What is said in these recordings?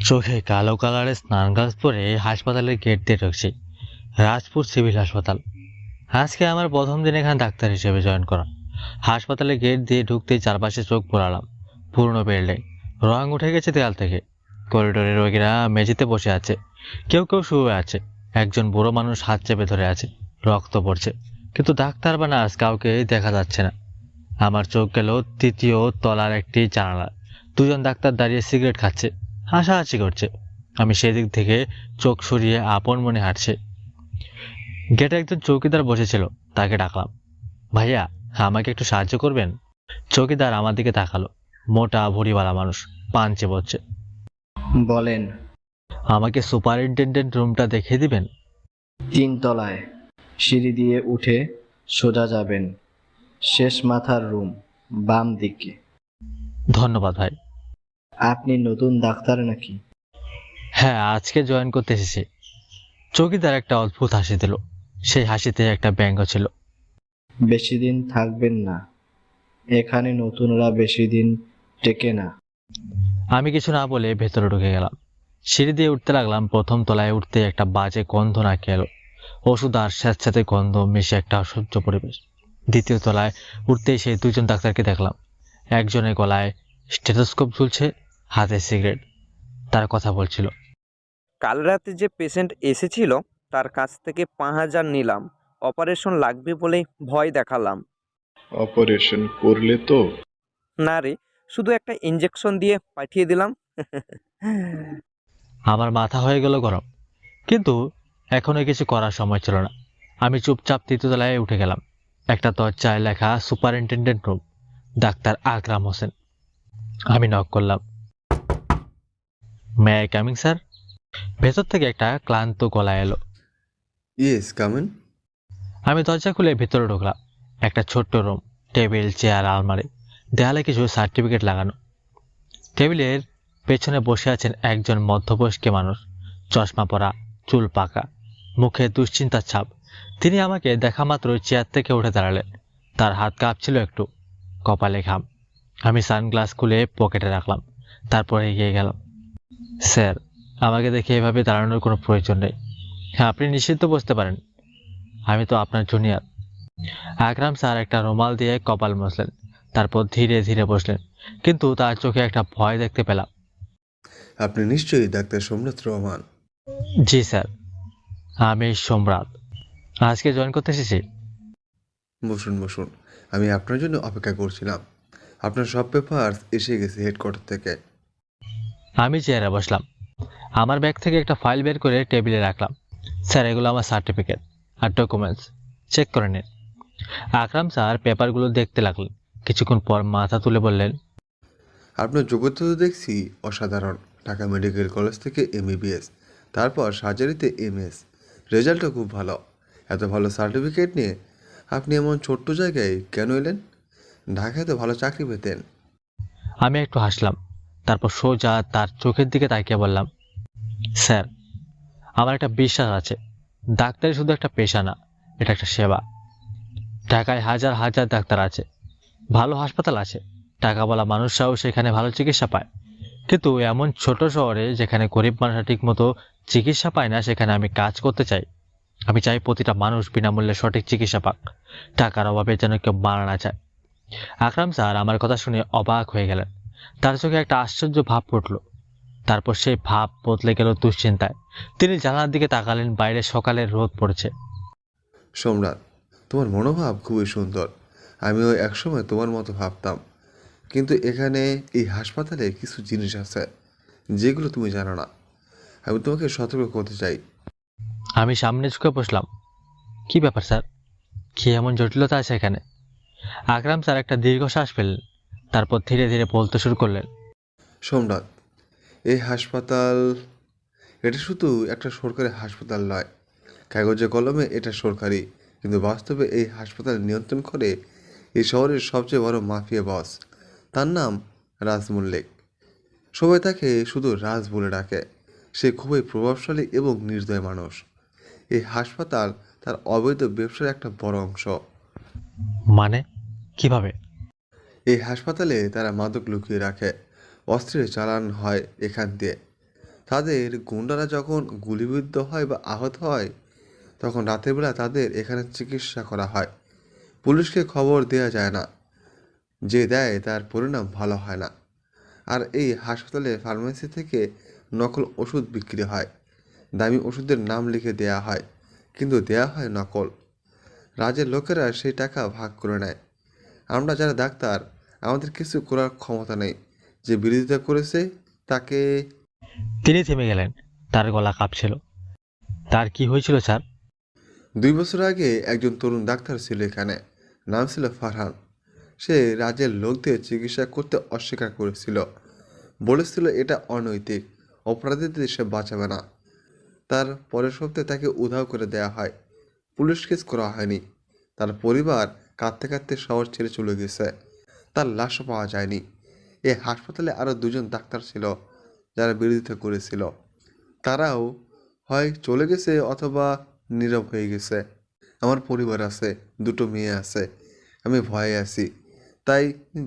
চোখে কালো কালারের স্নান গ্লাস পরে হাসপাতালের গেট দিয়ে ঢুকছি। রাজপুর সিভিল হাসপাতাল। আজকে আমার প্রথম দিন এখানে ডাক্তার হিসেবে জয়েন করা। হাসপাতালের গেট দিয়ে ঢুকতেই চারপাশে চোখ পড়ালাম। পুরনো বিল্ডিং, রং উঠে গেছে দেয়াল থেকে। করিডোরে রোগীরা মেঝেতে বসে আছে, কেউ কেউ শুয়ে আছে। একজন বুড়ো মানুষ হাত চেপে ধরে আছে, রক্ত পড়ছে, কিন্তু ডাক্তার বা নার্স কাউকে দেখা যাচ্ছে না। আমার চোখ গেল তৃতীয় তলার একটি জানালা। দুজন ডাক্তার দাঁড়িয়ে সিগারেট খাচ্ছে, হাসাহাসি করছে। আমি সেদিক থেকে চোখ সরিয়ে আপন মনে হাঁটছে। গেটে একজন চৌকিদার বসেছিল, তাকে ডাকলাম, ভাইয়া আমাকে একটু সাহায্য করবেন? চৌকিদার আমার দিকে তাকালো। মোটা ভুঁড়িওয়ালা মানুষ, পাঞ্চে বলছে, বলেন। আমাকে সুপারিনটেন্ডেন্ট রুমটা দেখিয়ে দিবেন? 3 তলায়, সিঁড়ি দিয়ে উঠে সোজা যাবেন, শেষ মাথার রুম, বাম দিকে। ধন্যবাদ ভাই। আপনি নতুন ডাক্তার নাকি? হ্যাঁ, আজকে জয়েন করতে এসেছি। চৌকিদার একটা অদ্ভুত হাসি দিল, সেই হাসিতে একটা ব্যঙ্গ ছিল। বেশি দিন থাকবেন না, এখানে নতুনরা বেশি দিন টেকে না। আমি কিছু না বলে ভেতরে ঢুকে গেলাম। সিঁড়ি দিয়ে উঠতে লাগলাম। প্রথম তলায় উঠতে একটা বাজে গন্ধ নাকে এলো। ওষুধ আর স্যাঁতস্যাঁতে গন্ধ মিশে একটা অসহ্য পরিবেশ। দ্বিতীয় তলায় উঠতেই সেই দুজন ডাক্তারকে দেখলাম। একজনের গলায় স্টেথোস্কোপ ঝুলছে, হাতে সিগারেট। তার কথা বলছিল। কাল রাতে যে পেশেন্ট এসেছিল তার কাছ থেকে 5,000 নিলাম। অপারেশন লাগবে বলে ভয় দেখালাম। অপারেশন করলে তো? না রে, শুধু একটা ইঞ্জেকশন দিয়ে পাঠিয়ে দিলাম। আমার মাথা হয়ে গেল গরম, কিন্তু এখনো কিছু করার সময় ছিল না। আমি চুপচাপ তৃতীয় তলায় উঠে গেলাম। একটা দরজায় লেখা সুপারিনটেন্ডেন্ট রুম, ডাক্তার আকরাম হোসেন। আমি নক করলাম। May I coming sir? ভেতর থেকে একটা ক্লান্ত গলা এলো। Yes, come in. আমি দরজা খুলে ভেতরে ঢুকলাম। একটা ছোট্ট রুম, টেবিল, চেয়ার, আলমারি, দেয়ালে কিছু সার্টিফিকেট লাগানো। টেবিলের পেছনে বসে আছেন একজন মধ্যবয়স্ক মানুষ, চশমা পরা, চুল পাকা, মুখে দুশ্চিন্তার ছাপ। তিনি আমাকে দেখা মাত্রই চেয়ার থেকে উঠে দাঁড়ালেন। তার হাত কাঁপছিল একটু, কপালে ঘাম। আমি সানগ্লাস খুলে পকেটে রাখলাম, তারপরে এগিয়ে গেলাম। স্যার, আমাকে দেখে এভাবে দাঁড়ানোর কোনো প্রয়োজন নেই। হ্যাঁ, আপনি নিশ্চিন্ত বসতে পারেন, আমি তো আপনার জুনিয়র। আকরাম স্যার একটা রুমাল দিয়ে কপাল মুছলেন, তারপর ধীরে ধীরে বসলেন, কিন্তু তার চোখে একটা ভয় দেখতে পেলাম। আপনি নিশ্চয়ই ডাক্তার সোমনাথ রহমান। জি স্যার, আমি সম্রাট, আজকে জয়েন করতে এসেছি। বসুন বসুন, আমি আপনার জন্য অপেক্ষা করছিলাম। আপনার সব পেপার এসে গেছে হেডকোয়ার্টার থেকে। আমি চেয়ারে বসলাম, আমার ব্যাগ থেকে একটা ফাইল বের করে টেবিলে রাখলাম। স্যার, এগুলো আমার সার্টিফিকেট আর ডকুমেন্টস, চেক করে নিন। আকরাম স্যার পেপারগুলো দেখতে লাগলেন, কিছুক্ষণ পর মাথা তুলে বললেন, আপনার যোগ্যতা তো দেখছি অসাধারণ। ঢাকা মেডিকেল কলেজ থেকে এমবিবিএস, তারপর সার্জারিতে এমএস, রেজাল্টও খুব ভালো। এত ভালো সার্টিফিকেট নিয়ে আপনি এমন ছোট্ট জায়গায় কেন এলেন? ঢাকায় তো ভালো চাকরি পেতেন। আমি একটু হাসলাম, তারপর সোজা তার চোখের দিকে তাকিয়ে বললাম, স্যার, আমার একটা বিশ্বাস আছে, ডাক্তারি শুধু একটা পেশা না, এটা একটা সেবা। ঢাকায় হাজার হাজার ডাক্তার আছে, ভালো হাসপাতাল আছে, টাকাওয়ালা মানুষরাও সেখানে ভালো চিকিৎসা পায়, কিন্তু এমন ছোট শহরে যেখানে গরিব মানুষরা ঠিক মতো চিকিৎসা পায় না, সেখানে আমি কাজ করতে চাই। আমি চাই প্রতিটা মানুষ বিনামূল্যে সঠিক চিকিৎসা পাক, টাকার অভাবে যেন কেউ মারা না যায়। আকরাম স্যার আমার কথা শুনে অবাক হয়ে গেলেন। তার চোখে একটা আশ্চর্য ভাব ফুটল, তারপর সেই ভাব বদলে গেল দুশ্চিন্তায়। তিনি জানালার দিকে তাকালেন, বাইরে সকালের রোদ পড়ছে। সম্রাট, তোমার মনোভাব খুবই সুন্দর। আমিও একসময় তোমার মতো ভাবতাম, কিন্তু এখানে এই হাসপাতালে কিছু জিনিস আছে যেগুলো তুমি জানো না। আমি তোমাকে সতর্ক করতে চাই। আমি সামনে ঝুঁকে বসলাম। কি ব্যাপার স্যার, কি এমন জটিলতা আছে এখানে? আকরাম স্যার একটা দীর্ঘশ্বাস ফেললেন, তারপর ধীরে ধীরে বলতে শুরু করলেন, সম্রাট, এই হাসপাতাল, এটা শুধু একটা সরকারি হাসপাতাল নয়। কাগজে কলমে এটা সরকারি, কিন্তু বাস্তবে এই হাসপাতাল নিয়ন্ত্রণ করে এই শহরের সবচেয়ে বড় মাফিয়া বস। তার নাম রাজ মল্লিক। সবাই তাকে শুধু রাজ বলে ডাকে। সে খুবই প্রভাবশালী এবং নির্দয় মানুষ। এই হাসপাতাল তার অবৈধ ব্যবসার একটা বড় অংশ। মানে কিভাবে? এই হাসপাতালে তারা মাদক লুকিয়ে রাখে, অস্ত্রের চালান হয় এখান দিয়ে, তাদের গুন্ডারা যখন গুলিবিদ্ধ হয় বা আহত হয় তখন রাতের বেলা তাদের এখানে চিকিৎসা করা হয়। পুলিশকে খবর দেওয়া যায় না, যে দেয় তার পরিণাম ভালো হয় না। আর এই হাসপাতালে ফার্মেসি থেকে নকল ওষুধ বিক্রি হয়। দামি ওষুধের নাম লিখে দেয়া হয়, কিন্তু দেয়া হয় নকল। রাজের লোকেরা সেই টাকা ভাগ করে নেয়। আমরা যারা ডাক্তার, আমাদের কিছু করার ক্ষমতা নেই। যে বিরোধিতা করেছে তাকে। তিনি থেমে গেলেন। তার গলা কাঁপছিল। তার কি হয়েছিল স্যার? 2 বছর আগে একজন তরুণ ডাক্তার ছিল এখানে, নাম ছিল ফারহান। সে রাজের লোকদের চিকিৎসা করতে অস্বীকার করেছিল, বলেছিল এটা অনৈতিক, অপরাধীদের সে বাঁচাবে না। তার পরের সপ্তাহে তাকে উধাও করে দেয়া হয়। পুলিশ কেস করা হয়নি। তার পরিবার কাঁদতে কাঁদতে শহর ছেড়ে চলে গেছে। তার লাশও পাওয়া যায়নি। এই হাসপাতালে আরও 2জন ডাক্তার ছিল যারা বিরোধিতা করেছিল। তারাও হয় চলে গেছে অথবা নীরব হয়ে গেছে। আমার পরিবার আছে, 2টো মেয়ে আছে। আমি ভয়ে আছি, তাই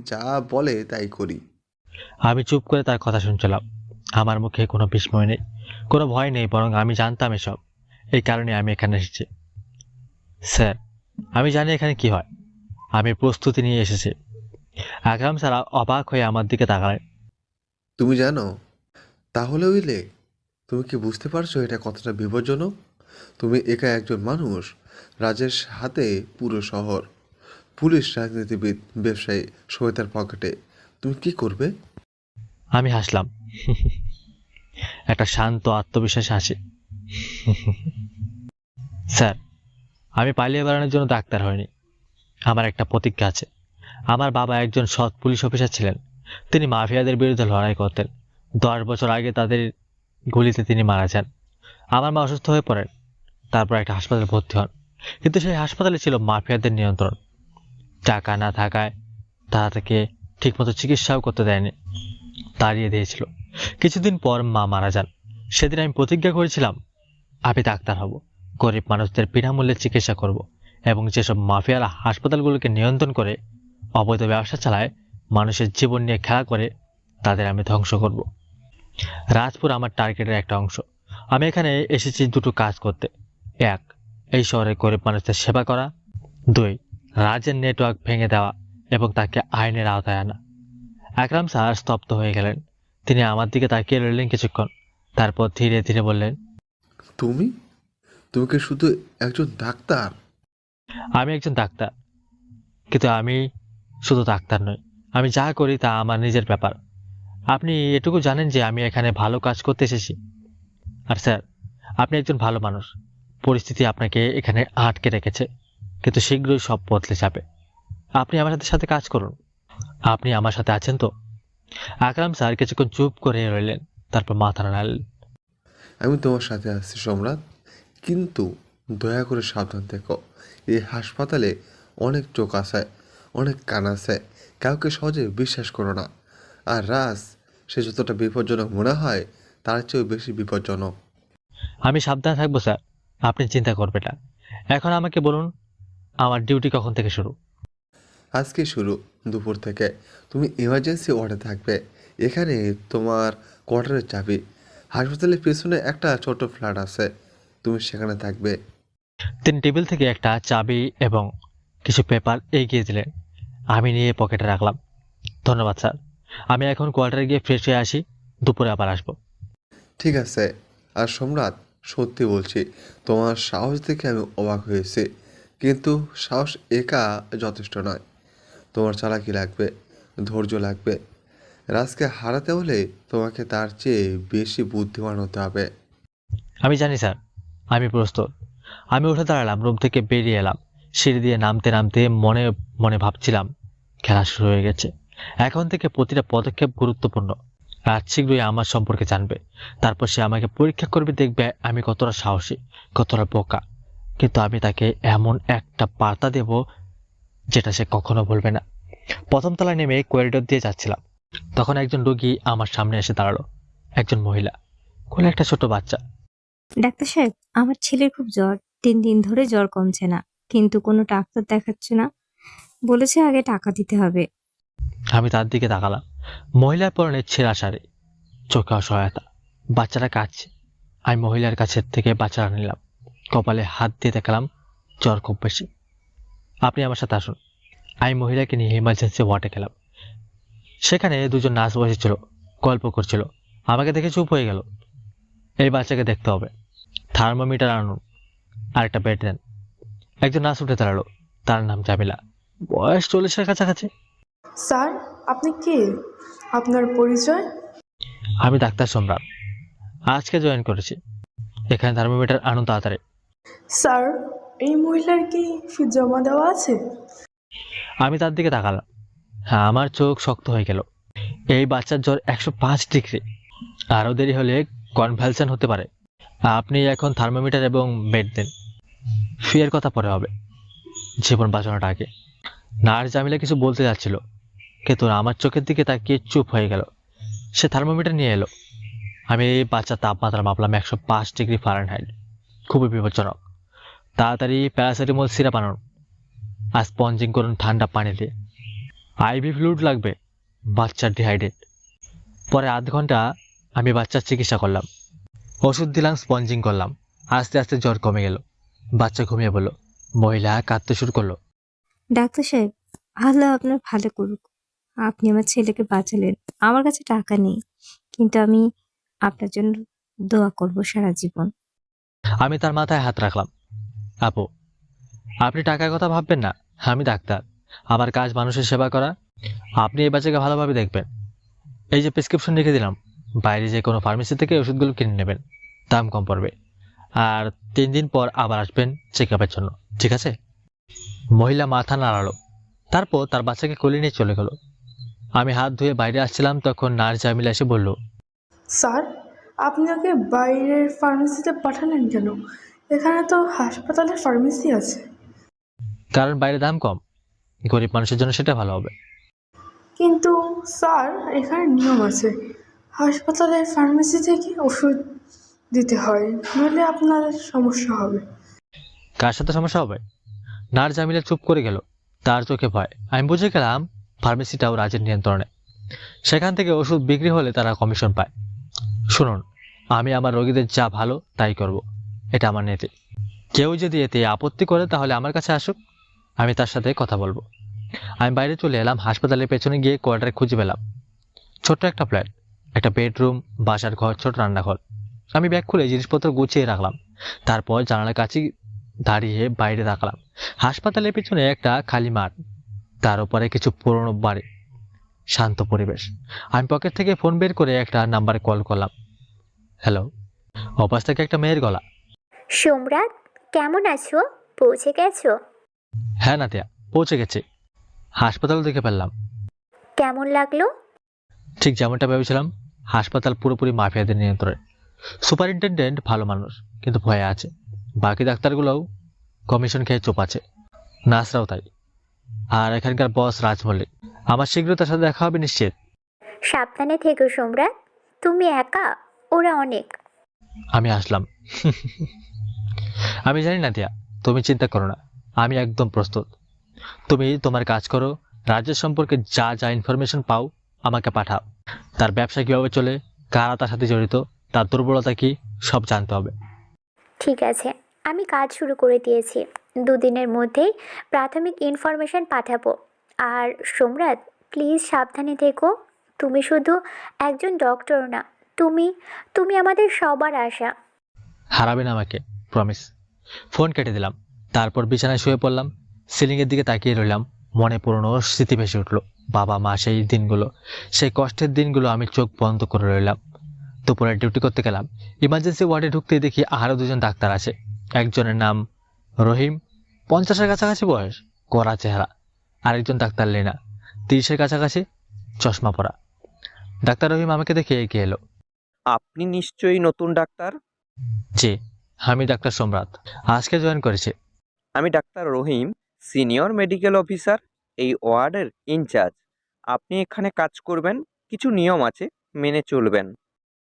যা বলে তাই করি। আমি চুপ করে তার কথা শুনছিলাম। আমার মুখে কোনো বিস্ময় নেই, কোনো ভয় নেই, বরং আমি জানতাম এসব। এই কারণে আমি এখানে এসেছি। স্যার, আমি জানি এখানে কি হয়। আমি প্রস্তুতি নিয়ে এসেছি। আকরাম স্যার অবাক হয়ে আমার দিকে তাকালেন। তুমি জানো? তাহলে হইলে তুমি কি বুঝতে পারছো এটা কতটা বিপজ্জনক? তুমি একা একজন মানুষ, রাজের হাতে পুরো শহর, পুলিশ, রাজনীতিবিদ, ব্যবসায়ী, সবাই তার পকেটে। তুমি কি করবে? আমি হাসলাম, একটা শান্ত আত্মবিশ্বাসী হাসি। স্যার, আমি পালিয়ে বেড়ানোর জন্য ডাক্তার হইনি। আমার একটা প্রতিজ্ঞা আছে। আমার বাবা একজন সৎ পুলিশ অফিসার ছিলেন। তিনি মাফিয়াদের বিরুদ্ধে লড়াই করতেন। 10 বছর আগে তাদের গুলিতে তিনি মারা যান। আমার মা অসুস্থ হয়ে পড়েন, তারপর একটা হাসপাতালে ভর্তি হন। কিন্তু সেই হাসপাতালে ছিল মাফিয়াদের নিয়ন্ত্রণ। টাকা না থাকায় তারা তাকে ঠিকমতো চিকিৎসাও করতে দেয়নি, তাড়িয়ে দিয়েছিল। কিছুদিন পর মা মারা যান। সেদিন আমি প্রতিজ্ঞা করেছিলাম, আমি ডাক্তার হব, গরিব মানুষদের বিনামূল্যে চিকিৎসা করব, এবং যেসব মাফিয়ারা হাসপাতালগুলোকে নিয়ন্ত্রণ করে, অবৈধ ব্যবসা চালায়, মানুষের জীবন নিয়ে খেলা করে, তাদের আমি ধ্বংস করব। রাজপুর আমার টার্গেটের একটা অংশ। আমি এখানে এসেছি 2টো কাজ করতে। 1, এই শহরের গরিব মানুষদের সেবা করা। 2, রাজের নেটওয়ার্ক ভেঙে দেওয়া এবং তাকে আইনের আওতায় আনা। আকরাম স্যার স্তব্ধ হয়ে গেলেন। তিনি আমার দিকে তাকিয়ে রইলেন কিছুক্ষণ, তারপর ধীরে ধীরে বললেন, তুমি তুমি কি শুধু একজন ডাক্তার? আমি একজন ডাক্তার, কিন্তু আমি শুধু ডাক্তার নই। আমি যা করি তা আমার নিজের ব্যাপার। আপনি এটুকু জানেন যে আমি এখানে ভালো কাজ করতে এসেছি। আর স্যার, আপনি একজন ভালো মানুষ। পরিস্থিতি আপনাকে এখানে আটকে রেখেছে, কিন্তু শীঘ্রই সব বদলে যাবে। আপনি আমার সাথে কাজ করুন। আপনি আমার সাথে আছেন তো? আকরাম স্যার কিছুক্ষণ চুপ করে রইলেন, তারপর মাথা নাড়লেন। আমি তোমার সাথে আছি সম্রাট, কিন্তু দয়া করে সাবধান থেকো। এই হাসপাতালে অনেক চোখ আছে, অনেক কান আছে। কাউকে সহজে বিশ্বাস করো না। আর রাজ, সে যতটা বিপজ্জনক মনে হয় তার চেয়েও বেশি বিপজ্জনক। আমি সাবধানে থাকবো স্যার, আপনি চিন্তা করবেন না। এখন আমাকে বলুন, আমার ডিউটি কখন থেকে শুরু? আজকে শুরু, দুপুর থেকে। তুমি ইমার্জেন্সি ওয়ার্ডে থাকবে। এখানে তোমার কোয়ার্টারের চাবি। হাসপাতালের পেছনে একটা ছোট ফ্ল্যাট আছে, তুমি সেখানে থাকবে। তিনি টেবিল থেকে একটা চাবি এবং কিছু পেপার এগিয়ে দিলেন। আমি নিয়ে পকেটে রাখলাম। ধন্যবাদ স্যার, আমি এখন কোয়ার্টারে গিয়ে ফ্রেশ হয়ে আসি। দুপুরে আবার আসবো। ঠিক আছে। আর সম্রাট, সত্যি বলছি, তোমার সাহস দেখে আমি অবাক হয়েছি। কিন্তু সাহস একা যথেষ্ট নয়। তোমার চালাকি লাগবে, ধৈর্য লাগবে। রাজকে হারাতে হলে তোমাকে তার চেয়ে বেশি বুদ্ধিমান হতে হবে। আমি জানি স্যার, আমি প্রস্তুত। আমি উঠে দাঁড়ালাম, রুম থেকে বেরিয়ে এলাম। সিঁড়ি দিয়ে নামতে নামতে মনে মনে ভাবছিলাম, খেলা শুরু হয়ে গেছে। এখন থেকে প্রতিটা পদক্ষেপ গুরুত্বপূর্ণ। রাত শীঘ্রই আমার সম্পর্কে জানবে। তারপর সে আমাকে পরীক্ষা করবে, দেখবে আমি কতটা সাহসী, কতটা বোকা। কিন্তু আমি তাকে এমন একটা বার্তা দেব যেটা সে কখনো বলবে না। প্রথম তলায় নেমে করিডোর দিয়ে যাচ্ছিলাম, তখন একজন রোগী আমার সামনে এসে দাঁড়ালো। একজন মহিলা, কোলে একটা ছোট বাচ্চা। ডাক্তার সাহেব, আমার ছেলের খুব জ্বর। 3 দিন ধরে জ্বর কমছে না, কিন্তু কোনো ডাক্তার দেখাচ্ছে না। বলেছে আগে টাকা দিতে হবে। আমি তার দিকে তাকালাম। মহিলার পরনে ছেঁড়া শাড়ি, চোখে অসহায়তা। বাচ্চাটা কাঁদছে। আমি মহিলার কাছের থেকে বাচ্চাটা নিলাম, কপালে হাত দিয়ে দেখালাম জ্বর খুব বেশি। আপনি আমার সাথে আসুন। আমি মহিলাকে নিয়ে ইমার্জেন্সি ওয়ার্ডে গেলাম। সেখানে দুজন নার্স বসেছিল, গল্প করছিল। আমাকে দেখে চুপ হয়ে গেল। এই বাচ্চাকে দেখতে হবে, থার্মোমিটার আনুন আর একটা বেড দেন। একজন নার্স উঠে দাঁড়ালো, তার নাম জামিলা, বয়স 40-এর কাছাকাছি। স্যার, আপনি কে? আপনার পরিচয়? আমি ডাক্তার সম্রাট, আজকে জয়েন করেছি। এখানে থার্মোমিটার আনুন তাড়াতাড়ি। স্যার, এই মহিলার কি ফি জমা দেওয়া আছে? আমি তার দিকে তাকালাম। হ্যাঁ, আমার চোখ শক্ত হয়ে গেল। এই বাচ্চার জ্বর 105 ডিগ্রি। আরও দেরি হলে কনভালশন হতে পারে। আপনি এখন থার্মোমিটার এবং বেড দেন। ফিয়ের কথা পরে হবে, জীবন বাঁচানোটা আগে। নার্স জামিলা কিছু বলতে যাচ্ছিল, কিন্তু আমার চোখের দিকে তাকিয়ে চুপ হয়ে গেল। সে থার্মোমিটার নিয়ে এলো। আমি এই বাচ্চার তাপমাত্রা মাপলাম 105 ডিগ্রি ফারেনহাইট। খুবই বিপজ্জনক। তাড়াতাড়ি প্যারাসিটামল সিরাপ আনুন আর স্পঞ্জিং করুন ঠান্ডা পানি দিয়ে। আইভি ফ্লুইড লাগবে, বাচ্চার ডিহাইড্রেট। পরে আধ ঘন্টা আমি বাচ্চার চিকিৎসা করলাম, ওষুধ দিলাম, স্পঞ্জিং করলাম। আস্তে আস্তে জ্বর কমে গেল, বাচ্চা ঘুমিয়ে পড়লো। মহিলা কাঁদতে শুরু করলো। ডাক্তার সাহেব, আল্লাহ আপনার ভালো করুক। আপনি আমার ছেলেকে বাঁচালেন। আমার কাছে টাকা নেই, কিন্তু আমি আপনার জন্য দোয়া করব সারা জীবন। আমি তার মাথায় হাত রাখলাম। আপু, আপনি টাকার কথা ভাববেন না। আমি ডাক্তার, আমার কাজ মানুষের সেবা করা। আপনি এই বাচ্চাকে ভালোভাবে দেখবেন। এই যে প্রেসক্রিপশন লিখে দিলাম, বাইরে যে কোনো ফার্মেসি থেকে ওষুধগুলো কিনে নেবেন, দাম কম পড়বে। আর 3 দিন পর আবার আসবেন চেক আপের জন্য, ঠিক আছে? মহিলা মাথা নাড়ালো, তারপর তার বাচ্চাকে কোলে নিয়ে চলে গেল। আমি হাত ধুয়ে বাইরে আসছিলাম, তখন নার্স জামিলা এসে বলল, স্যার, আপনি ওকে বাইরের ফার্মেসিতে পাঠালেন কেন? এখানে তো হাসপাতালের ফার্মেসি আছে। কারণ বাইরে দাম কম, গরিব মানুষের জন্য সেটা ভালো হবে। কিন্তু স্যার, এখানে নিয়ম আছে। হাসপাতালের ফার্মেসি থেকে ওষুধ দিতে হয়, নইলে আপনার সমস্যা হবে। কার সাথে সমস্যা হবে? নার্স জামিলা চুপ করে গেল, তার চোখে ভয়। আমি বুঝে গেলাম ফার্মেসিটাও রাজের নিয়ন্ত্রণে। সেখান থেকে ওষুধ বিক্রি হলে তারা কমিশন পায়। শুনুন, আমি আমার রোগীদের যা ভালো তাই করব, এটা আমার নীতি। কেউ যদি এতে আপত্তি করে তাহলে আমার কাছে আসুক, আমি তার সাথে কথা বলবো। আমি বাইরে চলে এলাম। হাসপাতালের পেছনে গিয়ে কোয়ার্টারে খুঁজে পেলাম ছোট্ট একটা ফ্ল্যাট, একটা বেডরুম, বাসার ঘর, ছোট রান্নাঘর। আমি ব্যাগ খুলে জিনিসপত্র গুছিয়ে রাখলাম। তারপর জানালার কাছে দাঁড়িয়ে বাইরে তাকালাম। হাসপাতালের পেছনে একটা খালি মাঠ, তার উপরে কিছু পুরনো বাড়ি, শান্ত পরিবেশ। আমি পকেট থেকে ফোন বের করে একটা নাম্বারে কল করলাম। হ্যালো। অপাশ থেকে একটা মেয়ের গলা। সম্রাট, কেমন আছো? পৌঁছে গেছো? হ্যাঁ নাতিয়া, পৌঁছে গেছি। হাসপাতাল দেখে ফেললাম। কেমন লাগলো? ঠিক যেমনটা ভেবেছিলাম, হাসপাতাল পুরোপুরি মাফিয়াদের নিয়ন্ত্রণে। সুপারিনটেনডেন্ট ভালো মানুষ, কিন্তু ভয়ে আছে। বাকি ডাক্তারগুলোও কমিশন খেয়ে চুপ আছে, নার্সরাও তাই। আর এখানকার বস রাজ মল্লিক। আমার শীঘ্র তার সাথে দেখা হবে নিশ্চিত। সাবধানে থেকো সম্রাট। তুমি একা, ওরা অনেক। আমি আসলাম। আমি জানি না দিয়া, তুমি চিন্তা করো না, আমি একদম প্রস্তুত। তুমি তোমার কাজ করো, রাজ্যের সম্পর্কে যা যা ইনফরমেশন পাও আমাকে পাঠাও। তার ব্যবসা কিভাবে চলে, কারা তার সাথে জড়িত, তার দুর্বলতা কি, সব জানতে হবে। ঠিক আছে, আমি কাজ শুরু করে দিয়েছি। 2 দিনের মধ্যেই প্রাথমিক ইনফরমেশন পাঠাবো। আর সম্রাট, প্লিজ সাবধানে থেকো। তুমি শুধু একজন ডক্টর না, তুমি তুমি আমাদের সবার আশা। হারাবে না আমাকে, প্রমিস। ফোন কেটে দিলাম, তারপর বিছানায় শুয়ে পড়লাম। সিলিংয়ের দিকে তাকিয়ে রইলাম। মনে পুরনো স্মৃতি ভেসে উঠলো। বাবা মা, সেই দিনগুলো, সেই কষ্টের দিনগুলো। আমি চোখ বন্ধ করে রইলাম। দুপুরে ডিউটি করতে গেলাম। ইমার্জেন্সি ওয়ার্ডে ঢুকতেই দেখি আরও 2জন ডাক্তার আছে। একজনের নাম রহিম, 50-এর কাছাকাছি বয়স, কড়া চেহারা। আরেকজন ডাক্তার লেনা, 30-এর কাছাকাছি, চশমা পরা। ডাক্তার রহিম আমাকে দেখে এগিয়ে এলো। আপনি নিশ্চয়ই নতুন ডাক্তার? জি, আমি ডাক্তার সম্রাট, আজকে জয়েন করেছি। আমি ডাক্তার রহিম, সিনিয়র মেডিকেল অফিসার, এই ওয়ার্ডের ইনচার্জ। আপনি এখানে কাজ করবেন, কিছু নিয়ম আছে, মেনে চলবেন।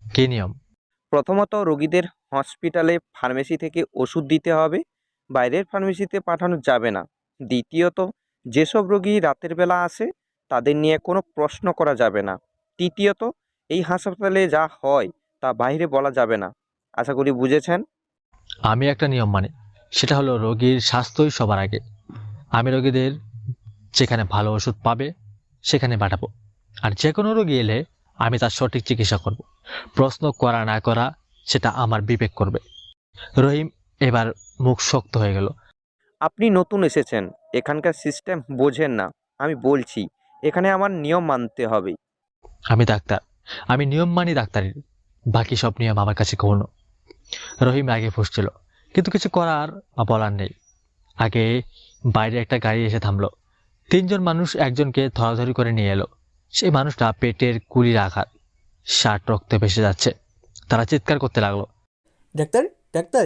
কি নিয়ম? প্রথমত, রোগীদের হসপিটালে ফার্মেসি থেকে ওষুধ দিতে হবে, বাইরের ফার্মেসিতে পাঠানো যাবে না। দ্বিতীয়ত, যেসব রোগী রাতের বেলা আসে তাদের নিয়ে কোনো প্রশ্ন করা যাবে না। তৃতীয়ত, এই হাসপাতালে যা হয় তা বাইরে বলা যাবে না। আশা করি বুঝেছেন। আমি একটা নিয়ম মানি, সেটা হলো রোগীর স্বাস্থ্যই সবার আগে। আমি রোগীদের যেখানে ভালো ওষুধ পাবে সেখানে পাঠাবো, আর যে কোনো রোগী এলে আমি তার সঠিক চিকিৎসা করব। প্রশ্ন করা না করা সেটা আমার বিবেক করবে। রহিম এবার মুখ শক্ত হয়ে গেল। আপনি নতুন এসেছেন, এখানকার সিস্টেম বোঝেন না। আমি বলছি, এখানে আমার নিয়ম মানতে হবে। আমি ডাক্তার, আমি নিয়ম মানি ডাক্তারের, বাকি সব নিয়ম আমার কাছে গৌণ। রহিম আগে ফুসছিল, কিন্তু কিছু করার বা বলার নেই। আগে বাইরে একটা গাড়ি এসে থামলো। 3 জন মানুষ একজনকে ধরাধরি করে নিয়ে এলো। সেই মানুষটা পেটের গুলির আঘাত, শার্ট রক্তে ভেসে যাচ্ছে। তারা চিৎকার করতে লাগলো। ডাক্তার, ডাক্তার,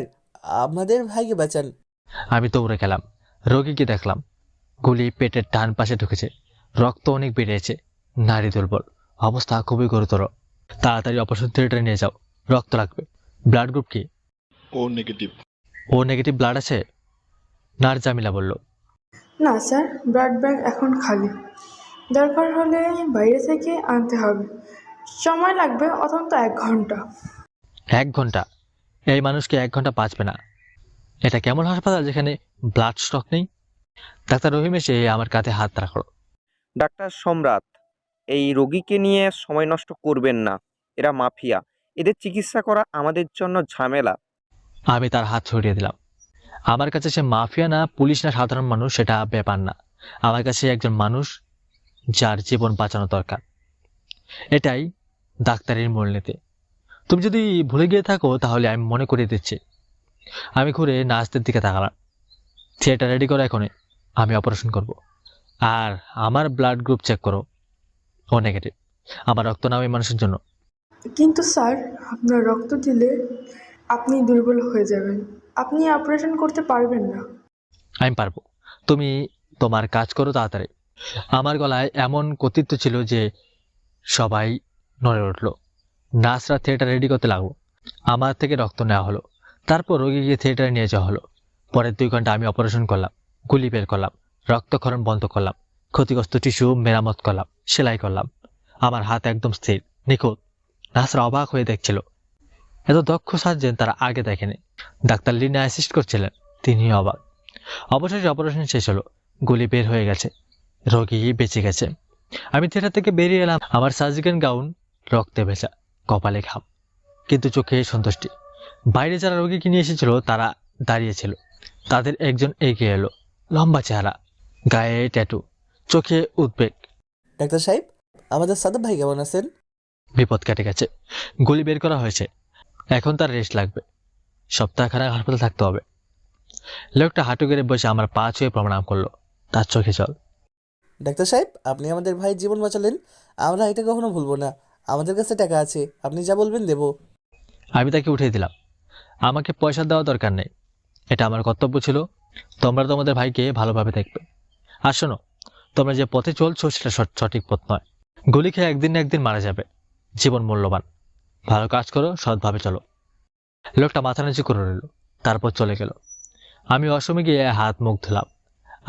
আমাদের ভাইকে বাঁচান। আমি দৌড়ে গেলাম, রোগীকে দেখলাম। গুলি পেটের ডান পাশে ঢুকেছে, রক্ত অনেক বেড়েছে, নারী দুর্বল, অবস্থা খুবই গুরুতর। তাড়াতাড়ি অপারেশন থিয়েটারে নিয়ে যাও, রক্ত লাগবে। ব্লাড গ্রুপ কি? ও নেগেটিভ। ও নেগেটিভ ব্লাড আছে? নার্স জামিলা বলল। না স্যার, ব্লাড ব্যাংক এখন খালি। দরকার হলে বাইরে থেকে আনতে হবে। সময় লাগবে অন্তত 1 ঘন্টা। 1 ঘন্টা? এই মানুষকে 1 ঘন্টা বাঁচবে না। এটা কেমন হাসপাতাল যেখানে ব্লাড স্টক নেই? ডাক্তার রহিম এসে আমার কাঁধে হাত রাখলো। ডাক্তার সম্রাট, এই রোগীকে নিয়ে সময় নষ্ট করবেন না। এরা মাফিয়া, এদের চিকিৎসা করা আমাদের জন্য ঝামেলা। আমি তার হাত ছড়িয়ে দিলাম। আমার কাছে সে মাফিয়া না, পুলিশ না, সাধারণ মানুষ, সেটা ব্যাপার না। আমার কাছে একজন মানুষ যার জীবন বাঁচানো দরকার। এটাই ডাক্তারের মূলনীতি। তুমি যদি ভুলে গিয়ে থাকো তাহলে আমি মনে করিয়ে দিচ্ছি। আমি ঘুরে নার্সদের দিকে তাকালাম। থিয়েটার রেডি করো এখনই, আমি অপারেশন করব। আর আমার ব্লাড গ্রুপ চেক করো, ও নেগেটিভ। আমার রক্ত নাম এই মানুষের জন্য। কিন্তু স্যার, আপনার রক্ত দিলে আপনি দুর্বল হয়ে যাবেন। আপনি অপারেশন করতে পারবেন না। আমি পারবো, তুমি তোমার কাজ করো তাড়াতাড়ি। আমার গলায় এমন কর্তৃত্ব ছিল যে সবাই নড়ে উঠলো। নার্সরা থিয়েটার রেডি করতে লাগলো। আমার থেকে রক্ত নেওয়া হলো, তারপর রোগীকে থিয়েটারে নিয়ে যাওয়া হলো। পরের 2 ঘন্টা আমি অপারেশন করলাম, গুলি বের করলাম, রক্তক্ষরণ বন্ধ করলাম, ক্ষতিগ্রস্ত টিস্যু মেরামত করলাম, সেলাই করলাম। আমার হাত একদম স্থির, নিখুঁত। নার্সরা অবাক হয়ে দেখছিল। এত দক্ষ সার্জেন তারা আগে দেখেনি। ডাক্তার লিনা অ্যাসিস্ট করছিলেন, তিনি অবাক। অবশেষে অপারেশন শেষ হলো, গুলি বের হয়ে গেছে, রোগী বেঁচে গেছে। আমি থিয়েটার থেকে বেরিয়ে এলাম, আমার সার্জিক্যাল গাউন রক্তে ভেজা, কপালে ঘাম, কিন্তু চোখে সন্তুষ্টি। বাইরে যারা রোগীকে নিয়ে এসেছিল তারা দাঁড়িয়েছিল। তাদের একজন এগিয়ে এলো, লম্বা চেহারা, গায়ে ট্যাটু, চোখে উদ্বেগ। ডাক্তার সাহেব, আমাদের সাদাব ভাই কেমন আছেন? বিপদ কেটে গেছে, গুলি বের করা হয়েছে, এখন তার রেস্ট লাগবে, সপ্তাহখানেক হাসপাতাল থাকতে হবে। লোকটা হাঁটু গেড়ে বসে আমার পা ছুঁয়ে প্রণাম করলো, তার চোখে জল। ডাক্তার সাহেব, আপনি আমাদের ভাইয়ের জীবন বাঁচালেন, আমরা এটা কখনো ভুলবো না। আমাদের কাছে টাকা আছে, আপনি যা বলবেন দেব। আমি তাকে উঠিয়ে দিলাম। আমাকে পয়সা দেওয়া দরকার নেই, এটা আমার কর্তব্য ছিল। তোমরা তোমাদের ভাইকে ভালোভাবে দেখবে। আর শোনো, তোমরা যে পথে চলছো সেটা সঠিক পথ নয়। গুলি খেয়ে একদিন না একদিন মারা যাবে, জীবন মূল্যবান। ভালো কাজ করো, সৎভাবে চলো। লোকটা মাথা নিচু করে রইল, তারপর চলে গেল। আমি অসমে গিয়ে হাত মুখ ধুলাম,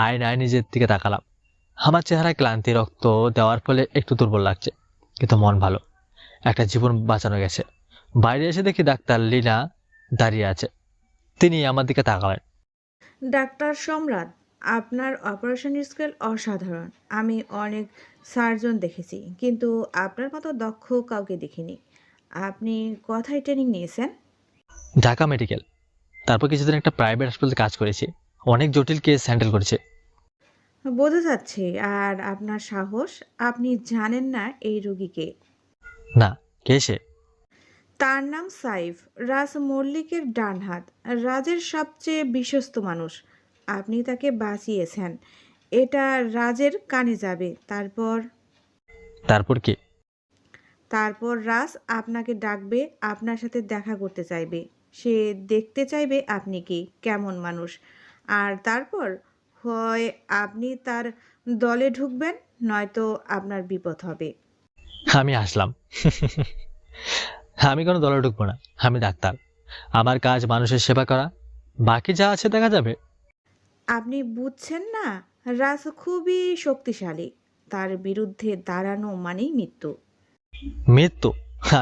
আয়নায় নিজের দিকে তাকালাম। আমার চেহারায় ক্লান্তি, রক্ত দেওয়ার ফলে একটু দুর্বল লাগছে, কিন্তু মন ভালো। একটা জীবন বাঁচানো গেছে। বাইরে এসে দেখি ডাক্তার লিনা দাঁড়িয়ে আছে। তিনি আমার দিকে তাকালেন। ডাক্তার সম্রাট, আপনার অপারেশন স্কিল অসাধারণ। আমি অনেক সার্জন দেখেছি, কিন্তু আপনার মতো দক্ষ কাউকে দেখিনি। আপনি কোথায় ট্রেনিং নিয়েছেন? ঢাকা মেডিকেল, তারপর কিছুদিন একটা প্রাইভেট হাসপাতালে কাজ করেছি। অনেক জটিল কেস হ্যান্ডেল করেছে। বোঝা যাচ্ছে। আর আপনার সাহস, আপনি জানেন না এই রোগীকে? না, কে সে? তার নাম সাইফ, রাজ মল্লিকের ডান হাত, রাজের সবচেয়ে বিশ্বস্ত মানুষ। আপনি তাকে বাঁচিয়েছেন, এটা রাজের কানে যাবে। তারপর কি? তারপর রাজ আপনাকে ডাকবে, আপনার সাথে দেখা করতে চাইবে। সে দেখতে চাইবে আপনি কি কেমন মানুষ। আর তারপর হয় আপনি তার দলে ঢুকবেন, নয়তো আপনার বিপদ হবে। আমি আসলাম। আমি কোনো দলে ঢুকবো না, আমি ডাক্তার। আমার কাজ মানুষের সেবা করা, বাকি যা আছে দেখা যাবে। আপনি বুঝছেন না, রাজ খুবই শক্তিশালী। তার বিরুদ্ধে দাঁড়ানো মানেই মৃত্যু। মৃত্যু?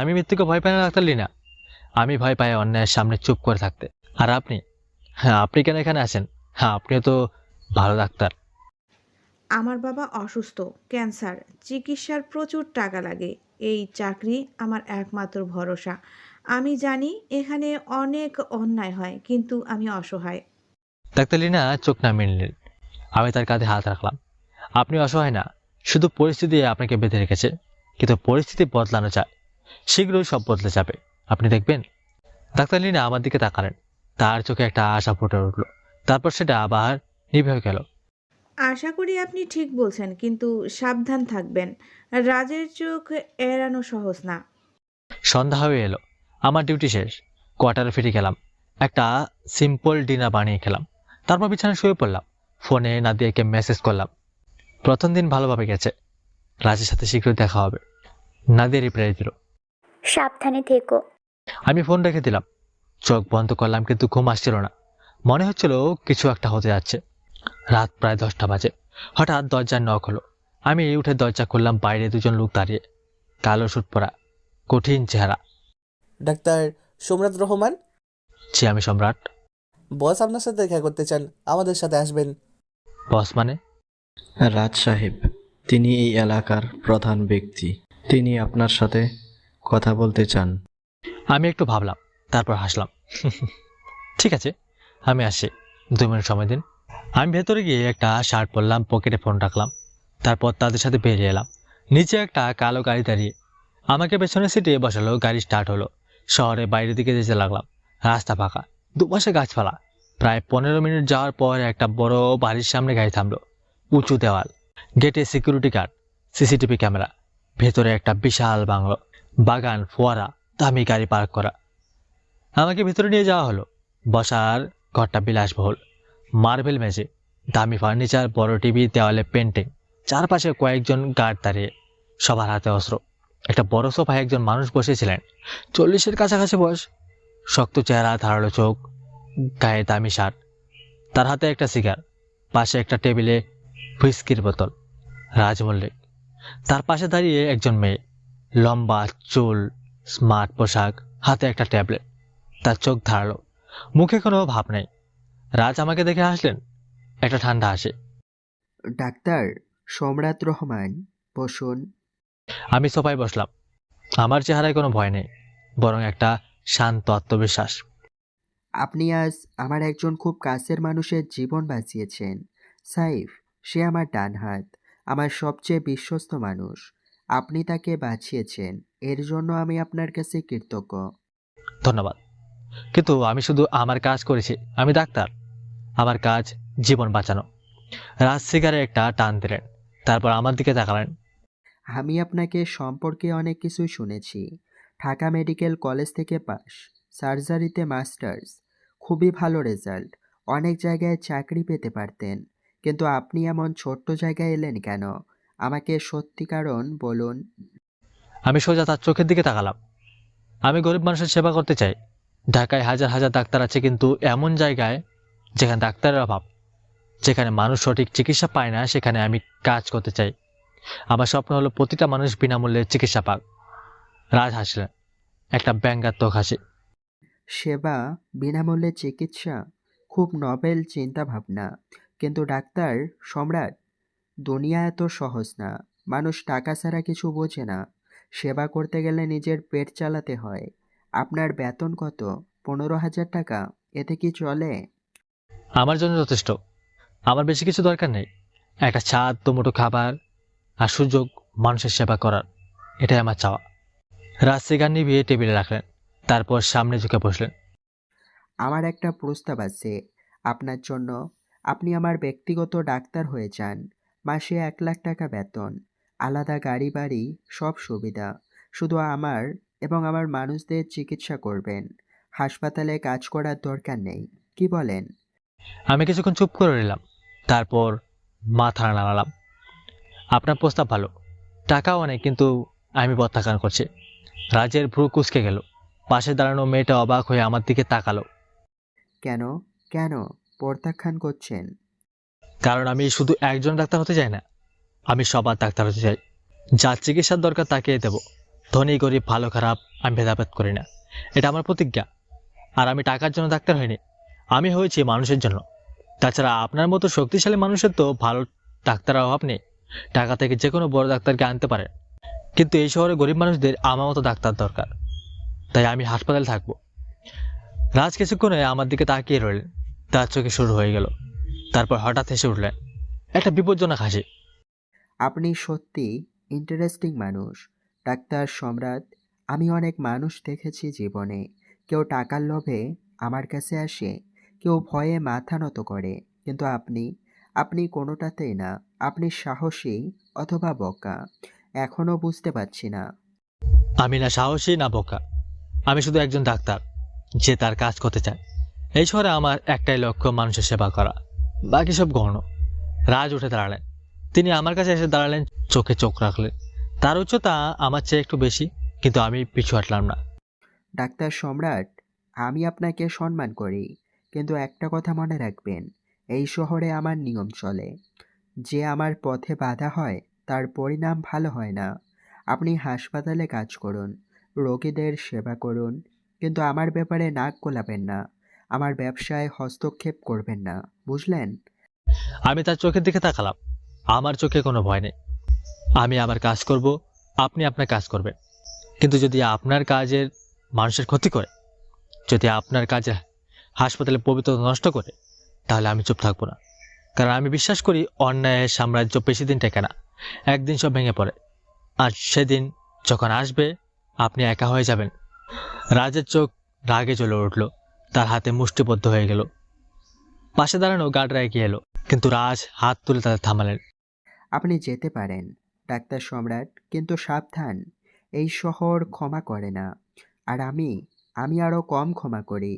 আমি মৃত্যুকে ভয় পাই না ডাক্তার লিনা। আমি ভয় পাই অন্যায়ের সামনে চুপ করে থাকতে। আর আপনি, হ্যাঁ আপনি কেন এখানে আছেন? হ্যাঁ আপনিও তো ভালো ডাক্তার। আমার বাবা অসুস্থ, ক্যান্সার, চিকিৎসার প্রচুর টাকা লাগে। এই চাকরি আমার একমাত্র ভরসা। আমি জানি এখানে অনেক অন্যায় হয়, কিন্তু আমি অসহায়। ডাক্তার লিনা চোখ নামিয়ে নিলেন। আমি তার কাঁধে হাত রাখলাম। আপনি অসহায় না, শুধু পরিস্থিতি আপনাকে বেঁধে রেখেছে। কিন্তু পরিস্থিতি বদলানো চায়, শীঘ্রই সব বদলে যাবে, আপনি দেখবেন। ডাক্তার লিনা আমার দিকে তাকালেন। তার চোখে একটা আশা ফুটে উঠল, তারপর সেটা আবার নিভে গেল। আশা করি আপনি ঠিক বলছেন, কিন্তু সাবধান থাকবেন। রাজের চোখ এড়ানো সহজ না। সন্ধ্যা হয়ে এলো, আমার ডিউটি শেষ। কোয়ার্টারে ফিরে গেলাম, একটা সিম্পল ডিনার বানিয়ে খেলাম। তারপর বিছানায় শুয়ে পড়লাম। ফোনে নাদিয়াকে মেসেজ করলাম। প্রথম দিন ভালোভাবে গেছে, রাজের সাথে শীঘ্রই দেখা হবে। নাদিয়া রিপ্লাই দিল। সাবধানে থেকো। আমি ফোন রেখে দিলাম। চোখ বন্ধ করলাম, কিন্তু ঘুম আসছিল না। মনে হচ্ছিল কিছু একটা হতে যাচ্ছে। রাত প্রায় 10টা বাজে। হঠাৎ দরজার নক হলো। আমি উঠে দরজা খুললাম। বাইরে দুজন লোক দাঁড়িয়ে, কালো স্যুট পরা, কঠিন চেহারা। ডাক্তার সোমনাথ রহমান। জি আমি সম্রাট। বস আপনার সাথে দেখা করতে চান, আমাদের সাথে আসবেন। বস মানে? রাজ সাহেব, তিনি এই এলাকার প্রধান ব্যক্তি। তিনি আপনার সাথে কথা বলতে চান। আমি একটু ভাবলাম, তারপর হাসলাম। ঠিক আছে, আমি আসি, 2 মিনিট সময় দিন। আমি ভেতরে গিয়ে একটা শার্ট পরলাম, পকেটে ফোন রাখলাম। তারপর তাদের সাথে বেরিয়ে এলাম। নিচে একটা কালো গাড়ি দাঁড়িয়ে, আমাকে পেছনের সিটে বসালো। গাড়ি স্টার্ট হলো। শহরে বাইরের দিকে যেতে লাগলাম। রাস্তা ফাঁকা, দুপাশে গাছপালা। প্রায় 15 মিনিট যাওয়ার পর একটা বড় বাড়ির সামনে গাড়ি থামলো। উঁচু দেওয়াল, গেটে সিকিউরিটি গার্ড, সিসিটিভি ক্যামেরা। ভেতরে একটা বিশাল বাংলো, বাগান, ফোয়ারা, দামি গাড়ি পার্ক করা। আমাকে ভেতরে নিয়ে যাওয়া হলো। বসার ঘরটা বিলাসবহুল, মার্বেল মেঝে, দামি ফার্নিচার, বড় টিভি, দেওয়ালে পেন্টিং। চারপাশে কয়েকজন গার্ড দাঁড়িয়ে, সবার হাতে অস্ত্র। একটা বড় সোফায় একজন মানুষ বসেছিলেন, 40-এর কাছাকাছি বয়স, শক্ত চেহারা, ধারালো চোখ, গায়ে দামি শার্ট। তার হাতে একটা সিগার। পাশে একটা টেবিলে হুইস্কির বোতল। রাজ মল্লিক। তার পাশে দাঁড়িয়ে একজন মেয়ে, লম্বা চুল, স্মার্ট পোশাক, হাতে একটা ট্যাবলেট। তার চোখ ধারালো, মুখে কোনো ভাব নেই। রাজ আমাকে দেখে হাসলেন, একটা ঠান্ডা হাসি। ডাক্তার সম্রাট রহমান, বসুন। আমি সোফায় বসলাম। আমার চেহারায় কোনো ভয় নেই, বরং একটা শান্ত আত্মবিশ্বাস। আপনি আজ আমার একজন খুব কাছের মানুষের জীবন বাঁচিয়েছেন। সাইফ, সে আমার ডান হাত, আমার সবচেয়ে বিশ্বস্ত মানুষ। আপনি তাকে বাঁচিয়েছেন, এর জন্য আমি আপনার কাছে কৃতজ্ঞ। ধন্যবাদ, কিন্তু আমি শুধু আমার কাজ করেছি। আমি ডাক্তার, আমার কাজ জীবন বাঁচানো। রাজ সিগারে একটা টান দিলেন, তারপর আমার দিকে তাকালেন। আমি আপনাকে সম্পর্কে অনেক কিছুই শুনেছি। ঢাকা মেডিকেল কলেজ থেকে পাস, সার্জারিতে মাস্টার্স, খুবই ভালো রেজাল্ট। অনেক জায়গায় চাকরি পেতে পারতেন, কিন্তু আপনি এমন ছোট্ট জায়গায় এলেন কেন? আমাকে সত্যি কারণ বলুন। আমি সোজা তার চোখের দিকে তাকালাম। আমি গরিব মানুষের সেবা করতে চাই। ঢাকায় হাজার হাজার ডাক্তার আছে, কিন্তু এমন জায়গায় যেখানে ডাক্তারের অভাব, যেখানে মানুষ সঠিক চিকিৎসা পায় না, সেখানে আমি কাজ করতে চাই। আমার স্বপ্ন হলো প্রতিটা মানুষ বিনামূল্যে চিকিৎসা পাক। রাজ হাসলেন, একটা ব্যঙ্গাত্মক হাসি। সেবা, বিনামূল্যে চিকিৎসা, খুব নবেল চিন্তা ভাবনা। কিন্তু ডাক্তার সম্রাট, দুনিয়া এত সহজ না। মানুষ টাকা ছাড়া কিছু বোঝে না। সেবা করতে গেলে নিজের পেট চালাতে হয়। আপনার বেতন কত? 15,000 টাকা? এতে কি চলে? আমার জন্য যথেষ্ট। আমার বেশি কিছু দরকার নেই। একটা ছাদ, দুমুঠো খাবার আর সুযোগ মানুষের সেবা করার, এটাই আমার চাওয়া। রাজ সিগার নিভিয়ে টেবিলে রাখলেন, তারপর সামনে ঝুঁকে বসলেন। আমার একটা প্রস্তাব আছে আপনার জন্য। আপনি আমার ব্যক্তিগত ডাক্তার হয়ে যান। মাসে 1,00,000 টাকা বেতন, আলাদা গাড়ি বাড়ি, সব সুবিধা। শুধু আমার এবং আমার মানুষদের চিকিৎসা করবেন। হাসপাতালে কাজ করার দরকার নেই। কি বলেন? আমি কিছুক্ষণ চুপ করে রইলাম, তারপর মাথা নাড়ালাম। আপনার প্রস্তাব ভালো, টাকাও অনেক, কিন্তু আমি প্রত্যাখ্যান করছি। রাজের ভ্রু কুঁচকে গেল। পাশে দাঁড়ানো মেয়েটা অবাক হয়ে আমার দিকে তাকালো। কেন কেন প্রত্যাখ্যান করছেন? কারণ আমি শুধু একজন ডাক্তার হতে চাই না, আমি সবার ডাক্তার হতে চাই। যার চিকিৎসার দরকার তাকে দেব, ধনী গরিব ভালো খারাপ আমি ভেদাভেদ করি না, এটা আমার প্রতিজ্ঞা। আর আমি টাকার জন্য ডাক্তার হইনি, আমি হয়েছি মানুষের জন্য। তাছাড়া আপনার মতো শক্তিশালী মানুষের তো ভালো ডাক্তারের অভাব নেই, টাকা থেকে যে কোনো বড় ডাক্তারকে আনতে পারে। কিন্তু এই শহরে গরিব মানুষদের আমার মতো ডাক্তার দরকার, তাই আমি হাসপাতালে থাকবো। রাজ কিছুক্ষণে আমার দিকে তাকিয়ে রইলেন, তার চোখে শুরু হয়ে গেল। তারপর হঠাৎ হেসে উঠলেন, একটা বিপজ্জনক হাসি। আপনি সত্যি ইন্টারেস্টিং মানুষ ডাক্তার সম্রাট। আমি অনেক মানুষ দেখেছি জীবনে, কেউ টাকার লোভে আমার কাছে আসে, কেউ ভয়ে মাথা নত করে, কিন্তু আপনি কোনোটাতেই না। আপনি সাহসী অথবা বোকা, এখনও বুঝতে পারছি না। আমি না সাহসী না বোকা, আমি শুধু একজন ডাক্তার যে তার কাজ করতে চায়। এই শহরে আমার একটাই লক্ষ্য, মানুষের সেবা করা, বাকি সব গৌণ। রাজ উঠে দাঁড়ালেন, তিনি আমার কাছে এসে দাঁড়ালেন, চোখে চোখ রাখলেন। তার উচ্চতা আমার চেয়ে একটু বেশি, কিন্তু আমি পিছু হটলাম না। ডাক্তার সম্রাট, আমি আপনাকে সম্মান করি, কিন্তু একটা কথা মনে রাখবেন, এই শহরে আমার নিয়ম চলে। যে আমার পথে বাধা হয় তার পরিণাম ভালো হয় না। আপনি হাসপাতালে কাজ করুন, রোগীদের সেবা করুন, কিন্তু আমার ব্যাপারে নাক গলাবেন না, আমার ব্যবসায় হস্তক্ষেপ করবেন না, বুঝলেন? আমি তার চোখের দিকে তাকালাম, আমার চোখে কোনো ভয় নেই। আমি আমার কাজ করব, আপনি আপনার কাজ করবেন। কিন্তু যদি আপনার কাজের মানুষের ক্ষতি করে, যদি আপনার কাজে হাসপাতালে পবিত্রতা নষ্ট করে, তাহলে আমি চুপ থাকবো না। কারণ আমি বিশ্বাস করি অন্যায়ের সাম্রাজ্য বেশি দিন টেকে না, একদিন সব ভেঙে পড়ে। আর সেদিন যখন আসবে, আপনি একা হয়ে যাবেন। রাজের চোখ রাগে জ্বলে উঠল, তার হাতে মুষ্টিবদ্ধ হয়ে গেল। পাশে দাঁড়ানো গার্ডরা এগিয়ে এলো, কিন্তু রাজ হাত তুলে তাদের থামালেন। আপনি যেতে পারেন ডাক্তার সম্রাট, কিন্তু সাবধান, এই শহর ক্ষমা করে না, আর আমি আরও কম ক্ষমা করি।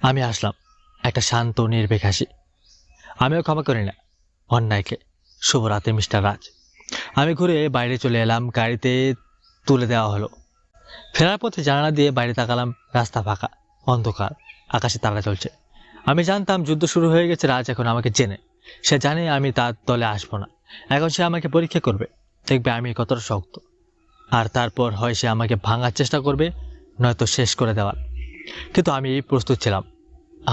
আমি আসলাম, একটা শান্ত নির্ভীক হাসি। আমিও ক্ষমা করি না অন্যায়কে। শুভরাত্রি মিস্টার রাজ। আমি ঘুরে বাইরে চলে এলাম, গাড়িতে তুলে দেওয়া হলো। ফেরার পথে জানালা দিয়ে বাইরে তাকালাম, রাস্তা ফাঁকা, অন্ধকার, আকাশে তারা চলছে। আমি জানতাম যুদ্ধ শুরু হয়ে গেছে। রাজ এখন আমাকে চেনে, সে জানে আমি তার দলে আসবো না। এখন সে আমাকে পরীক্ষা করবে, দেখবে আমি কতটা শক্ত। আর তারপর হয় সে আমাকে ভাঙার চেষ্টা করবে, নয়তো শেষ করে দেওয়ার। কিন্তু আমি প্রস্তুত ছিলাম,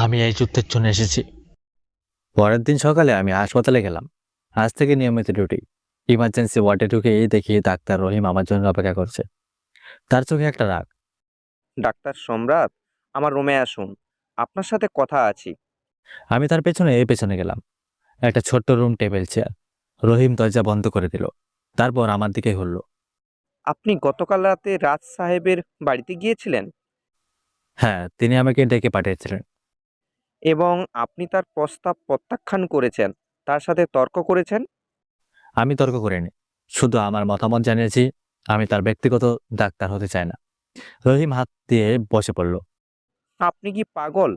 আমি এই যুদ্ধের জন্য এসেছি। পরের দিন সকালে আমি হাসপাতালে গেলাম। আজ থেকে নিয়মিত ডিউটি। ইমার্জেন্সি ওয়ার্ডে ঢুকে দেখি ডাক্তার রহিম আমার জন্য অপেক্ষা করছে। তার চোখে একটা রাগ। ডাক্তার সম্রাট, আমার রুমে আসুন, আপনার সাথে কথা আছে। আমি তার পেছনে গেলাম। একটা ছোট্ট রুম, টেবিল, চেয়ার। রহিম দরজা বন্ধ করে দিল, তারপর আমার দিকে ঘুরল। আপনি গতকাল রাতে রাজ সাহেবের বাড়িতে গিয়েছিলেন হ্যাঁ, তিনি আমাকে ডেকে পাঠিয়েছিলেন। এবং আপনি তার প্রস্তাব প্রত্যাখ্যান করেছেন, তার সাথে তর্ক করেছেন। আমি তর্ক করিনি, শুধু আমার মতামত জানিয়েছি। আমি তার ব্যক্তিগত ডাক্তার হতে চাই না। রহিম হাত দিয়ে বসে পড়ল। আপনি কি পাগল?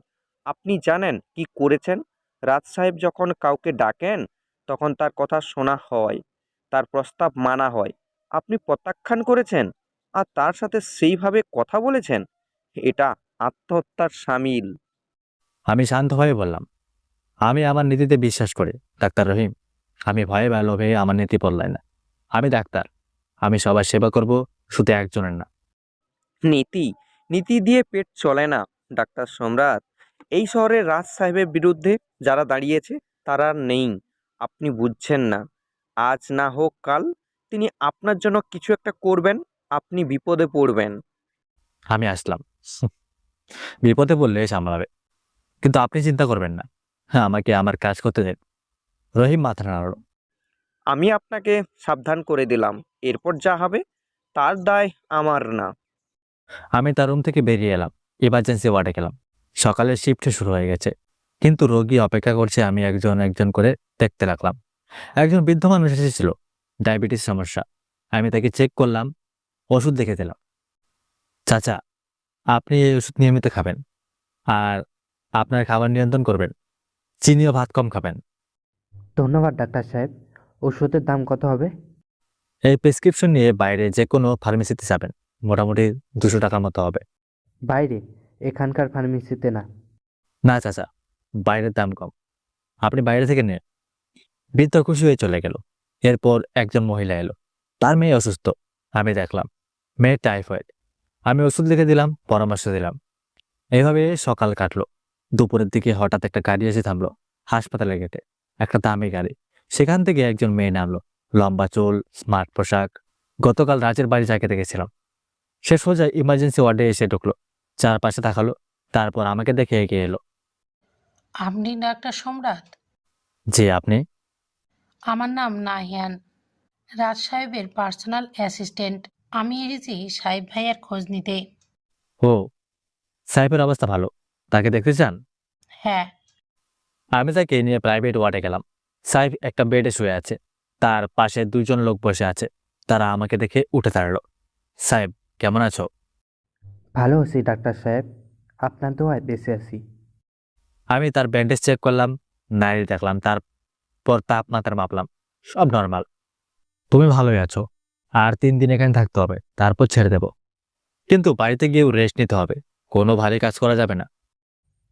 আপনি জানেন কি করেছেন? রাজ সাহেব যখন কাউকে ডাকেন, তখন তার কথা শোনা হয়, তার প্রস্তাব মানা হয়। আপনি প্রত্যাখ্যান করেছেন আর তার সাথে সেইভাবে কথা বলেছেন, এটা আত্মহত্যার শামিল। আমি শান্তভাবে বললাম, আমি আমার নীতিতে বিশ্বাস করি ডাক্তার রহিম। আমি ভয়ে বা লোভে আমার নীতি বদলাই না। আমি ডাক্তার, আমি সবার সেবা করব, শুধু একজনের না। নীতি নীতি দিয়ে পেট চলে না ডাক্তার সম্রাট। এই শহরে রাজ সাহেবের বিরুদ্ধে যারা দাঁড়িয়েছে তারা আর নেই, আপনি বুঝছেন না। আজ না হোক কাল তিনি আপনার জন্য কিছু একটা করবেন, আপনি বিপদে পড়বেন। আমি আসলাম, বিপদে বললে সামলাবে, কিন্তু আপনি চিন্তা করবেন না। হ্যাঁ, আমাকে আমার কাজ করতে দেন। রহিম মাথা নাড়ল। আমি আপনাকে সাবধান করে দিলাম, এরপর যা হবে তার দায় আমার না। আমি তার রুম থেকে বেরিয়ে এলাম, ইমার্জেন্সি ওয়ার্ডে গেলাম। সকালের শিফট শুরু হয়ে গেছে, কিন্তু রোগী অপেক্ষা করছে। আমি একজন একজন করে দেখতে লাগলাম। একজন বৃদ্ধ মানুষ এসেছিল, ডায়াবেটিস সমস্যা। আমি তাকে চেক করলাম, ওষুধ লিখে দিলাম। চাচা, আপনি এই ওষুধ নিয়মিত খাবেন, আর আপনার খাবার নিয়ন্ত্রণ করবেন। চিনি ও ভাত কম খাবেন। ধন্যবাদ ডাক্তার সাহেব। ওষুধের দাম কত হবে? এই প্রেসক্রিপশন নিয়ে বাইরে যে কোনো ফার্মেসিতে যাবেন, মোটামুটি 200 টাকার মতো হবে। বাইরে? এখানকার ফার্মেসিতে না। না চাচা, বাইরের দাম কম, আপনি বাইরে থেকে নিন। বৃদ্ধ খুশি হয়ে চলে গেল। এরপর একজন মহিলা এলো, তার মেয়ে অসুস্থ। আমি দেখলাম মেয়ের টাইফয়েড। আমি ওষুধ লিখে দিলাম, পরামর্শ দিলাম। এইভাবে সকাল কাটলো। দুপুরের দিকে হঠাৎ একটা গাড়ি এসে থামলো হাসপাতালের গেটে। একটা দামি গাড়ি। সেখান থেকে একজন মেয়ে নামলো, লম্বা চুল, স্মার্ট পোশাক। গতকাল রাজের বাড়ি যাকে দেখেছিলাম। সে সোজা ইমার্জেন্সি ওয়ার্ডে এসে ঢুকলো, চারপাশে তাকালো, তারপর আমাকে দেখে এগিয়ে এলো। আপনি ডাক্তার সম্রাট? জি, আপনি? আমার নাম নাহিয়ান, রাজ সাহেবের পার্সোনাল অ্যাসিস্ট্যান্ট। আমি এসেছি সাহেব ভাইয়ার খোঁজ নিতে। ও, সাহেবের অবস্থা ভালো, তাকে দেখতে চান? হ্যাঁ। আমি তাকে নিয়ে প্রাইভেট ওয়ার্ডে গেলাম। সাহেব একটা বেডে শুয়ে আছে, তার পাশে দুজন লোক বসে আছে। তারা আমাকে দেখে উঠে দাঁড়ালো। সাহেব, কেমন আছো? ভালো আছি ডাক্তার সাহেব, আপনার দোয়ায় বেঁচে আছি। আমি তার ব্যান্ডেজ চেক করলাম, নাড়ি দেখলাম, তারপর তাপমাত্রা মাপলাম, সব নর্মাল। তুমি ভালোই আছো, আর 3 দিন এখানে থাকতে হবে, তারপর ছেড়ে দেব। কিন্তু বাড়িতে গিয়েও রেস্ট নিতে হবে, কোনো ভারী কাজ করা যাবে না।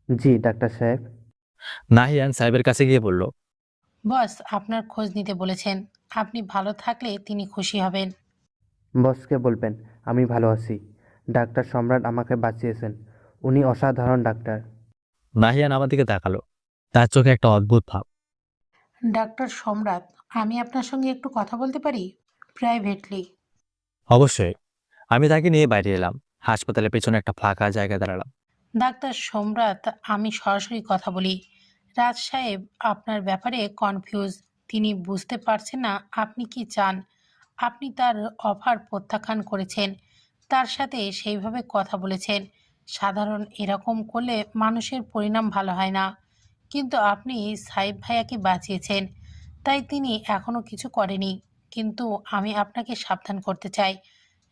জি ডাক্তার সাহেব। নাহিয়ান সাহেবের কাছে গিয়ে বলল, বস আপনার খোঁজ নিতে বলেছেন, আপনি ভালো থাকলে তিনি খুশি হবেন। বসকে বলবেন আমি ভালো আছি। ডাক্তার সম্রাট আমাকে বাঁচিয়েছেন, উনি অসাধারণ ডাক্তার। নাহিয়ান আমার দিকে তাকালো, তার চোখে একটা অদ্ভুত ভাব। ডাক্তার সম্রাট, আমি আপনার সঙ্গে একটু কথা বলতে পারি, প্রাইভেটলি? অবশ্যই। আমি তাকে নিয়ে বাইরে এলাম, হাসপাতালের পেছনে একটা ফাঁকা জায়গায় দাঁড়ালাম। ডাক্তার সম্রাট, আমি সরাসরি কথা বলি। রাজ সাহেব আপনার ব্যাপারে কনফিউজ। তিনি বুঝতে পারছেন না আপনি কি চান। আপনি তার অফার প্রত্যাখ্যান করেছেন, তার সাথে সেইভাবে কথা বলেছেন। সাধারণ এরকম করলে মানুষের পরিণাম ভালো হয় না, কিন্তু আপনি সাহেব ভাইয়াকে বাঁচিয়েছেন, তাই তিনি এখনও কিছু করেনি। কিন্তু আমি আপনাকে সাবধান করতে চাই,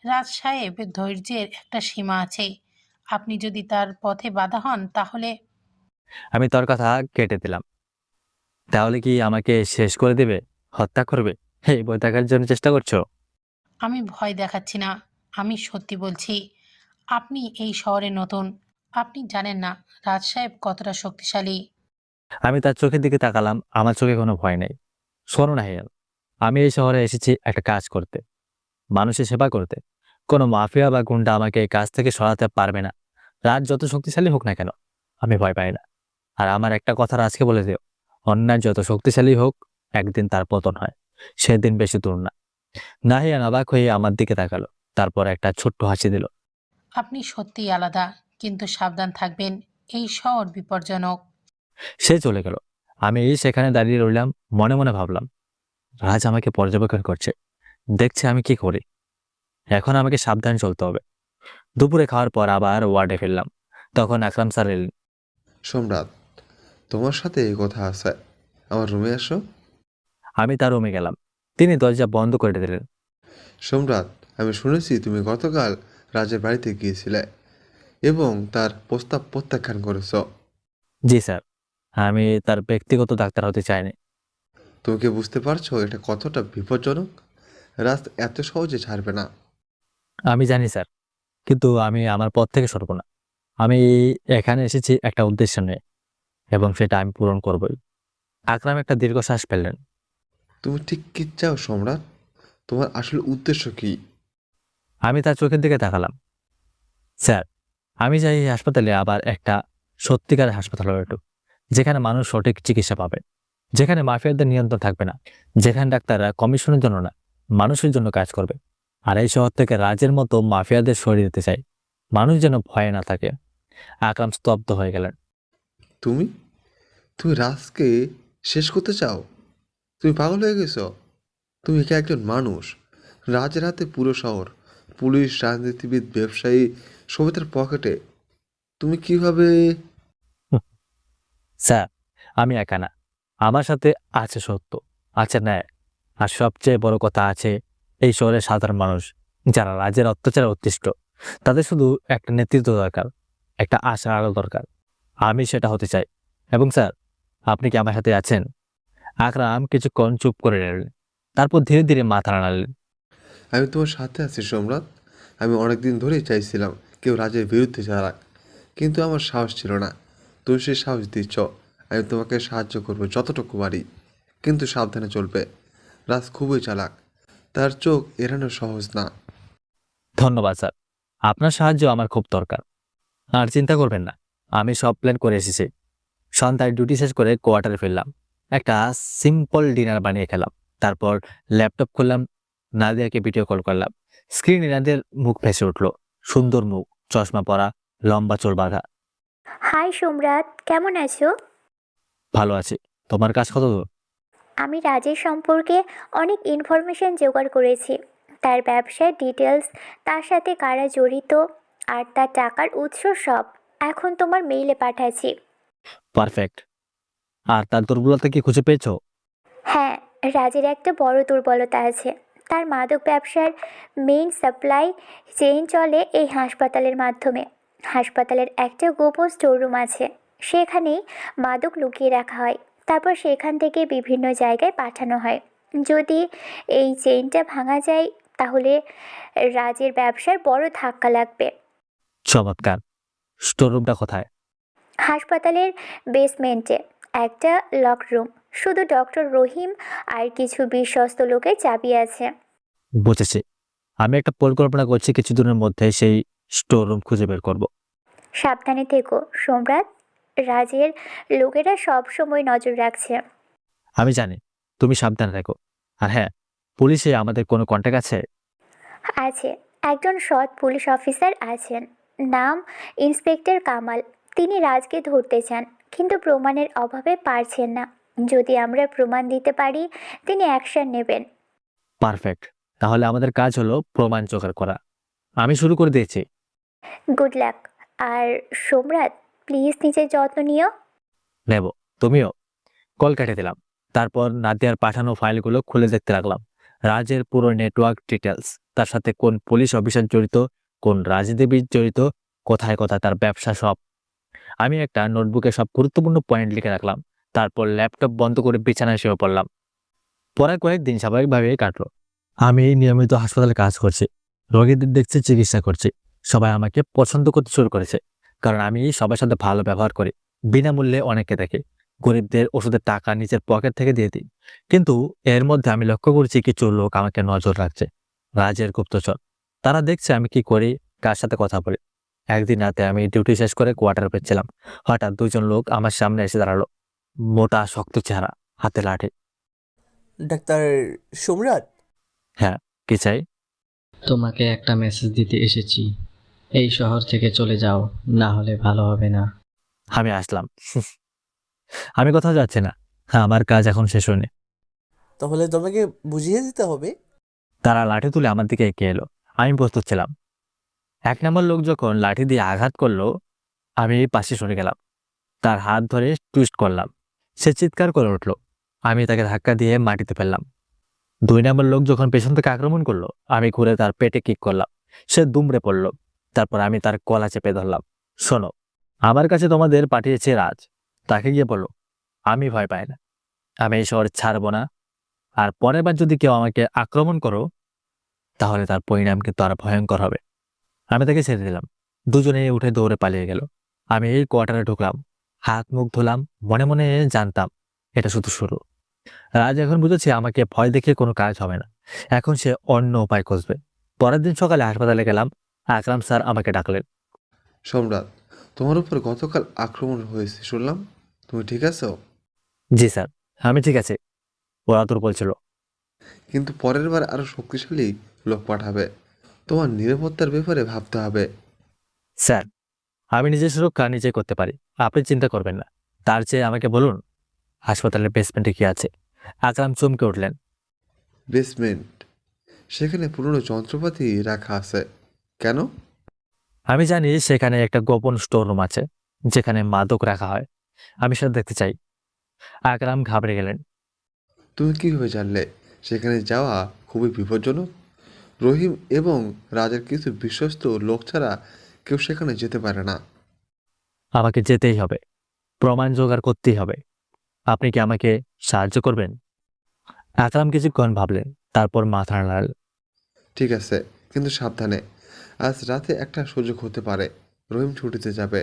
রাজ সাহেব ধৈর্যের একটা সীমা আছে। আপনি যদি তার পথে বাধা হন তাহলে। আমি তোর কথা কেটে দিলাম। তাহলে কি আমাকে শেষ করে দেবে, হত্যা করবে? এই বই দেখার জন্য চেষ্টা করছো? আমি ভয় দেখাচ্ছি না, আমি সত্যি বলছি। আপনি এই শহরে নতুন, আপনি জানেন না রাজ সাহেব কতটা শক্তিশালী। আমি তার চোখের দিকে তাকালাম, আমার চোখে কোনো ভয় নেই। শোনো নাহিয়ান, আমি এই শহরে এসেছি একটা কাজ করতে, মানুষের সেবা করতে। কোনো মাফিয়া বা গুন্ডা আমাকে এই কাজ থেকে সরাতে পারবে না। রাজ যত শক্তিশালী হোক না কেন, আমি ভয় পাই না। আর আমার একটা কথা রাজকে বলে দিও, অন্যায় যত শক্তিশালী হোক, একদিন তার পতন হয়, সেদিন বেশি দূর না। নাহিয়ান অবাক হয়ে আমার দিকে তাকালো, তারপর একটা ছোট্ট হাসি দিল। আপনি সত্যিই আলাদা, কিন্তু সাবধান থাকবেন, এই শহর বিপজ্জনক। সে চলে গেল। আমি সেখানে দাঁড়িয়ে রইলাম, মনে মনে ভাবলাম, রাজ আমাকে পর্যবেক্ষণ করছে, দেখছে আমি কি করি। এখন আমাকে সাবধান চলতে হবে। দুপুরে খাওয়ার পর আবার ওয়ার্ডে ফিরলাম। তখন আকরাম স্যার এলেন। সম্রাট, তোমার সাথে এই কথা আছে, আমার রুমে আসো। আমি তার রুমে গেলাম, তিনি দরজা বন্ধ করে দিলেন। সম্রাট, আমি শুনেছি তুমি গতকাল রাজের বাড়িতে গিয়েছিলে এবং তার প্রস্তাব প্রত্যাখ্যান করেছ। জি স্যার, আমি তার ব্যক্তিগত ডাক্তার হতে চাইনি। তুমি কি বুঝতে পারছো এটা কতটা বিপজ্জনক? রাজ এত সহজে ছাড়বে না। আমি জানি স্যার, কিন্তু আমি আমার পথ থেকে সরব না। আমি এখানে এসেছি একটা উদ্দেশ্য নিয়ে, এবং সেটা আমি পূরণ করবই। আকরাম একটা দীর্ঘশ্বাস ফেললেন। তুমি ঠিক কি চাও সম্রাট? তোমার আসল উদ্দেশ্য কি? আমি তার চোখের দিকে তাকালাম। স্যার, আমি চাই এই হাসপাতালে আবার একটা সত্যিকার হাসপাতাল হয়ে উঠুক, যেখানে মানুষ সঠিক চিকিৎসা পাবে, যেখানে মাফিয়াদের নিয়ন্ত্রণ থাকবে না, যেখানে ডাক্তাররা কমিশনের জন্য না, মানুষের জন্য কাজ করবে। আর এই শহর থেকে রাজের মতো মাফিয়াদের সরিয়ে দিতে চাই, মানুষ যেন ভয়ে না থাকে। আকরাম স্তব্ধ হয়ে গেলেন। তুমি তুমি রাজকে শেষ করতে চাও? তুমি পাগল হয়ে গেছো? তুমি কি একজন মানুষ? রাজের হাতে পুরো শহর, পুলিশ, রাজনীতিবিদ, ব্যবসায়ী, সবাই তার পকেটে। তুমি কিভাবে? স্যার, আমি একা না, আমার সাথে আছে সত্য, আছে ন্যায়, আর সবচেয়ে বড় কথা আছে এই শহরের সাধারণ মানুষ, যারা রাজের অত্যাচারে অতিষ্ঠ। তাদের শুধু একটা নেতৃত্ব দরকার, একটা আশার আলো দরকার। আমি সেটা হতে চাই। এবং স্যার, আপনি কি আমার সাথে আছেন? আকরাম কিছুক্ষণ চুপ করে রইলেন, তারপর ধীরে ধীরে মাথা নাড়ালেন। আমি তোমার সাথে আছি সম্রাট। আমি অনেকদিন ধরেই চাইছিলাম কেউ রাজের বিরুদ্ধে দাঁড়াক, কিন্তু আমার সাহস ছিল না। তুমি সেই সাহস দিচ্ছ। আমি তোমাকে সাহায্য করবো যতটুকু পারি, কিন্তু সাবধানে চলবে। রাজ খুবই চালাক, তার চোখ এড়ানো সহজ না। ধন্যবাদ স্যার, আপনার সাহায্য আমার খুব দরকার। আর চিন্তা করবেন না, আমি সব প্ল্যান করে এসেছি। সন্ধ্যায় ডিউটি শেষ করে কোয়ার্টারে ফিরলাম, একটা সিম্পল ডিনার বানিয়ে খেলাম, তারপর ল্যাপটপ খুললাম, নাদিয়াকে ভিডিও কল করলাম। স্ক্রিনে নাদিয়ার মুখ ভেসে উঠলো, সুন্দর মুখ, চশমা পরা, লম্বা চুল বাঁধা। হাই সোমরাত, কেমন আছো? ভালো আছি, তোমার কাজ কত দূর? আমি রাজের সম্পর্কে অনেক ইনফরমেশন জোগাড় করেছি, তার ব্যবসার ডিটেলস, তার সাথে কারা জড়িত আর তার টাকার উৎস সব এখন তোমার মেইলে পাঠাচ্ছি। পারফেক্ট। আর তার দুর্বলতা কি খুঁজে পেয়েছো? হ্যাঁ, রাজের একটা বড় দুর্বলতা আছে। তার মাদক ব্যবসার মেইন সাপ্লাই চেইন চলে এই হাসপাতালের মাধ্যমে। হাসপাতালের একটা গোপন স্টোররুম আছে, সেখানেই মাদক লুকিয়ে রাখা হয়, তারপর সেখান থেকে বিভিন্ন জায়গায় পাঠানো হয়। যদি এই চেইনটা ভাঙা যায় তাহলে রাজের ব্যবসার বড় ধাক্কা লাগবে। চমৎকার। স্টোররুমটা কোথায়? হাসপাতালের বেসমেন্টে একটা লক রুম, শুধু ডক্টর রহিম আর কিছু বিশ্বস্ত লোকের চাবি আছে। বুঝেছি। আমি একটা পরিকল্পনা করছি, কিছুদিনের মধ্যে সেই স্টোররুম খুঁজে বের করব। সাবধানে থেকো সম্রাট, রাজের লোকেরা সব সময় নজর রাখছে। আমি জানি, তুমি সাবধানে থাকো। আর হ্যাঁ, পুলিশে আমাদের কোনো কন্ট্যাক্ট আছে? আছে, একজন সৎ পুলিশ অফিসার আছেন, নাম ইন্সপেক্টর কামাল। তিনি রাজকে ধরতে চান, কিন্তু প্রমাণের অভাবে পারছেন না। যদি আমরা প্রমাণ দিতে পারি তিনি অ্যাকশন নেবেন। পারফেক্ট। তাহলে আমাদের কাজ হলো প্রমাণ জোগাড় করা। আমি শুরু করে দিয়েছি। Good luck. আর সম্রাট, প্লিজ নিজের যত্ন নিও। নেব। তুমিও। কল কেটে দিলাম। তারপর নাদিয়ার পাঠানো ফাইলগুলো খুলে দেখতে লাগলাম। রাজের পুরো নেটওয়ার্ক ডিটেলস, তার সাথে কোন পুলিশ অফিসার জড়িত, কোন রাজনীতিবিদ জড়িত, কোথায় কোথায় তার ব্যবসা, সব। আমি একটা নোটবুকে সব গুরুত্বপূর্ণ পয়েন্ট লিখে রাখলাম। তারপর ল্যাপটপ বন্ধ করে বিছানায় শুয়ে পড়লাম। পরের কয়েকদিন স্বাভাবিকভাবেই কাটলো। আমি নিয়মিত হাসপাতালে কাজ করছি, রোগীদের দেখছি, চিকিৎসা করছি। সবাই আমাকে পছন্দ করতে শুরু করেছে, কারণ আমি সবার সাথে ভালো ব্যবহার করি, বিনামূল্যে অনেককে দেখি, গরিবদের ওষুধের টাকা নিজের পকেট থেকে দিয়ে দিই। কিন্তু এর মধ্যে আমি লক্ষ্য করছি কিছু লোক আমাকে নজর রাখছে, রাজের গুপ্তচর। তারা দেখছে আমি কি করি, কার সাথে কথা বলি। একদিন রাতে আমি ডিউটি শেষ করে কোয়ার্টারে ফিরছিলাম, হঠাৎ দুজন লোক আমার সামনে এসে দাঁড়ালো, মোটা শক্ত চেহারা, হাতে লাঠি। ডাক্তার সম্রাট? হ্যাঁ, কি চাই? তোমাকে একটা মেসেজ দিতে এসেছি। এই শহর থেকে চলে যাও, না হলে ভালো হবে না। আমি আসলাম। আমি কোথাও যাচ্ছি না, আমার কাজ এখন শেষ হয়নি। তাহলে তোমাকে বুঝিয়ে দিতে হবে। তারা লাঠি তুলে আমার দিকে এগিয়ে এলো। আমি প্রস্তুত ছিলাম। এক নম্বর লোক যখন লাঠি দিয়ে আঘাত করলো, আমি পাশে সরে গেলাম, তার হাত ধরে টুইস্ট করলাম। সে চিৎকার করে উঠলো। আমি তাকে ধাক্কা দিয়ে মাটিতে ফেললাম। 2 নম্বর লোক যখন পেছন থেকে আক্রমণ করলো, আমি ঘুরে তার পেটে কিক করলাম। সে দুমড়ে পড়লো। তারপর আমি তার গলা চেপে ধরলাম। শোনো, আমার কাছে তোমাদের পাঠিয়েছে রাজ। তাকে গিয়ে বললো আমি ভয় পাই না, আমি এই শহর ছাড়বো না, আর পরের বার যদি কেউ আমাকে আক্রমণ করো তাহলে তার পরিণাম কিন্তু আরো ভয়ঙ্কর হবে। আমি তাকে ছেড়ে দিলাম। দুজনেই উঠে দৌড়ে পালিয়ে গেল। আমি এই কোয়ার্টারে ঢুকলাম, হাত মুখ ধুলাম, মনে মনে জানতাম এটা শুধু শুরু। রাজ এখন বুঝেছে আমাকে ভয় দেখিয়ে কোনো কাজ হবে না, এখন সে অন্য উপায় খুঁজবে। পরের দিন সকালে হাসপাতালে গেলাম। আকরাম স্যার আমাকে ডাকলেন। সম্রাট, তোমার উপর গতকাল আক্রমণ হয়েছে শুনলাম, তুমি ঠিক আছো? জি স্যার, আমি ঠিক আছে। ওরা দুর্বল ছিল। কিন্তু পরের বার আরো শক্তিশালী লোক পাঠাবে, তোমার নিরাপত্তার ব্যাপারে ভাবতে হবে। স্যার, আমি নিজের সুরক্ষা নিজে করতে পারি, আপনি চিন্তা করবেন না। তার চেয়ে আমাকে বলুন হাসপাতালের বেসমেন্টে কি আছে। আকরাম চমকে উঠলেন। বেসমেন্ট? সেখানে পুরনো যন্ত্রপাতি রাখা আছে কেন? আমি জানি সেখানে একটা গোপন স্টোর রুম আছে, যেখানে মাদক রাখা হয়। আমি সেটা দেখতে চাই। আকরাম ঘাবড়ে গেলেন। তুমি কিভাবে জানলে? সেখানে যাওয়া খুবই বিপজ্জনক। রহিম এবং রাজের কিছু বিশ্বস্ত লোক ছাড়া কেউ সেখানে যেতে পারে না। আমাকে যেতেই হবে, প্রমাণ জোগাড় করতেই হবে। আপনি কি আমাকে সাহায্য করবেন? আকরাম কিছুক্ষণ ভাবলেন, তারপর মাথা নাড়ল। ঠিক আছে, কিন্তু সাবধানে। আজ রাতে একটা সুযোগ হতে পারে। রহিম ছুটিতে যাবে,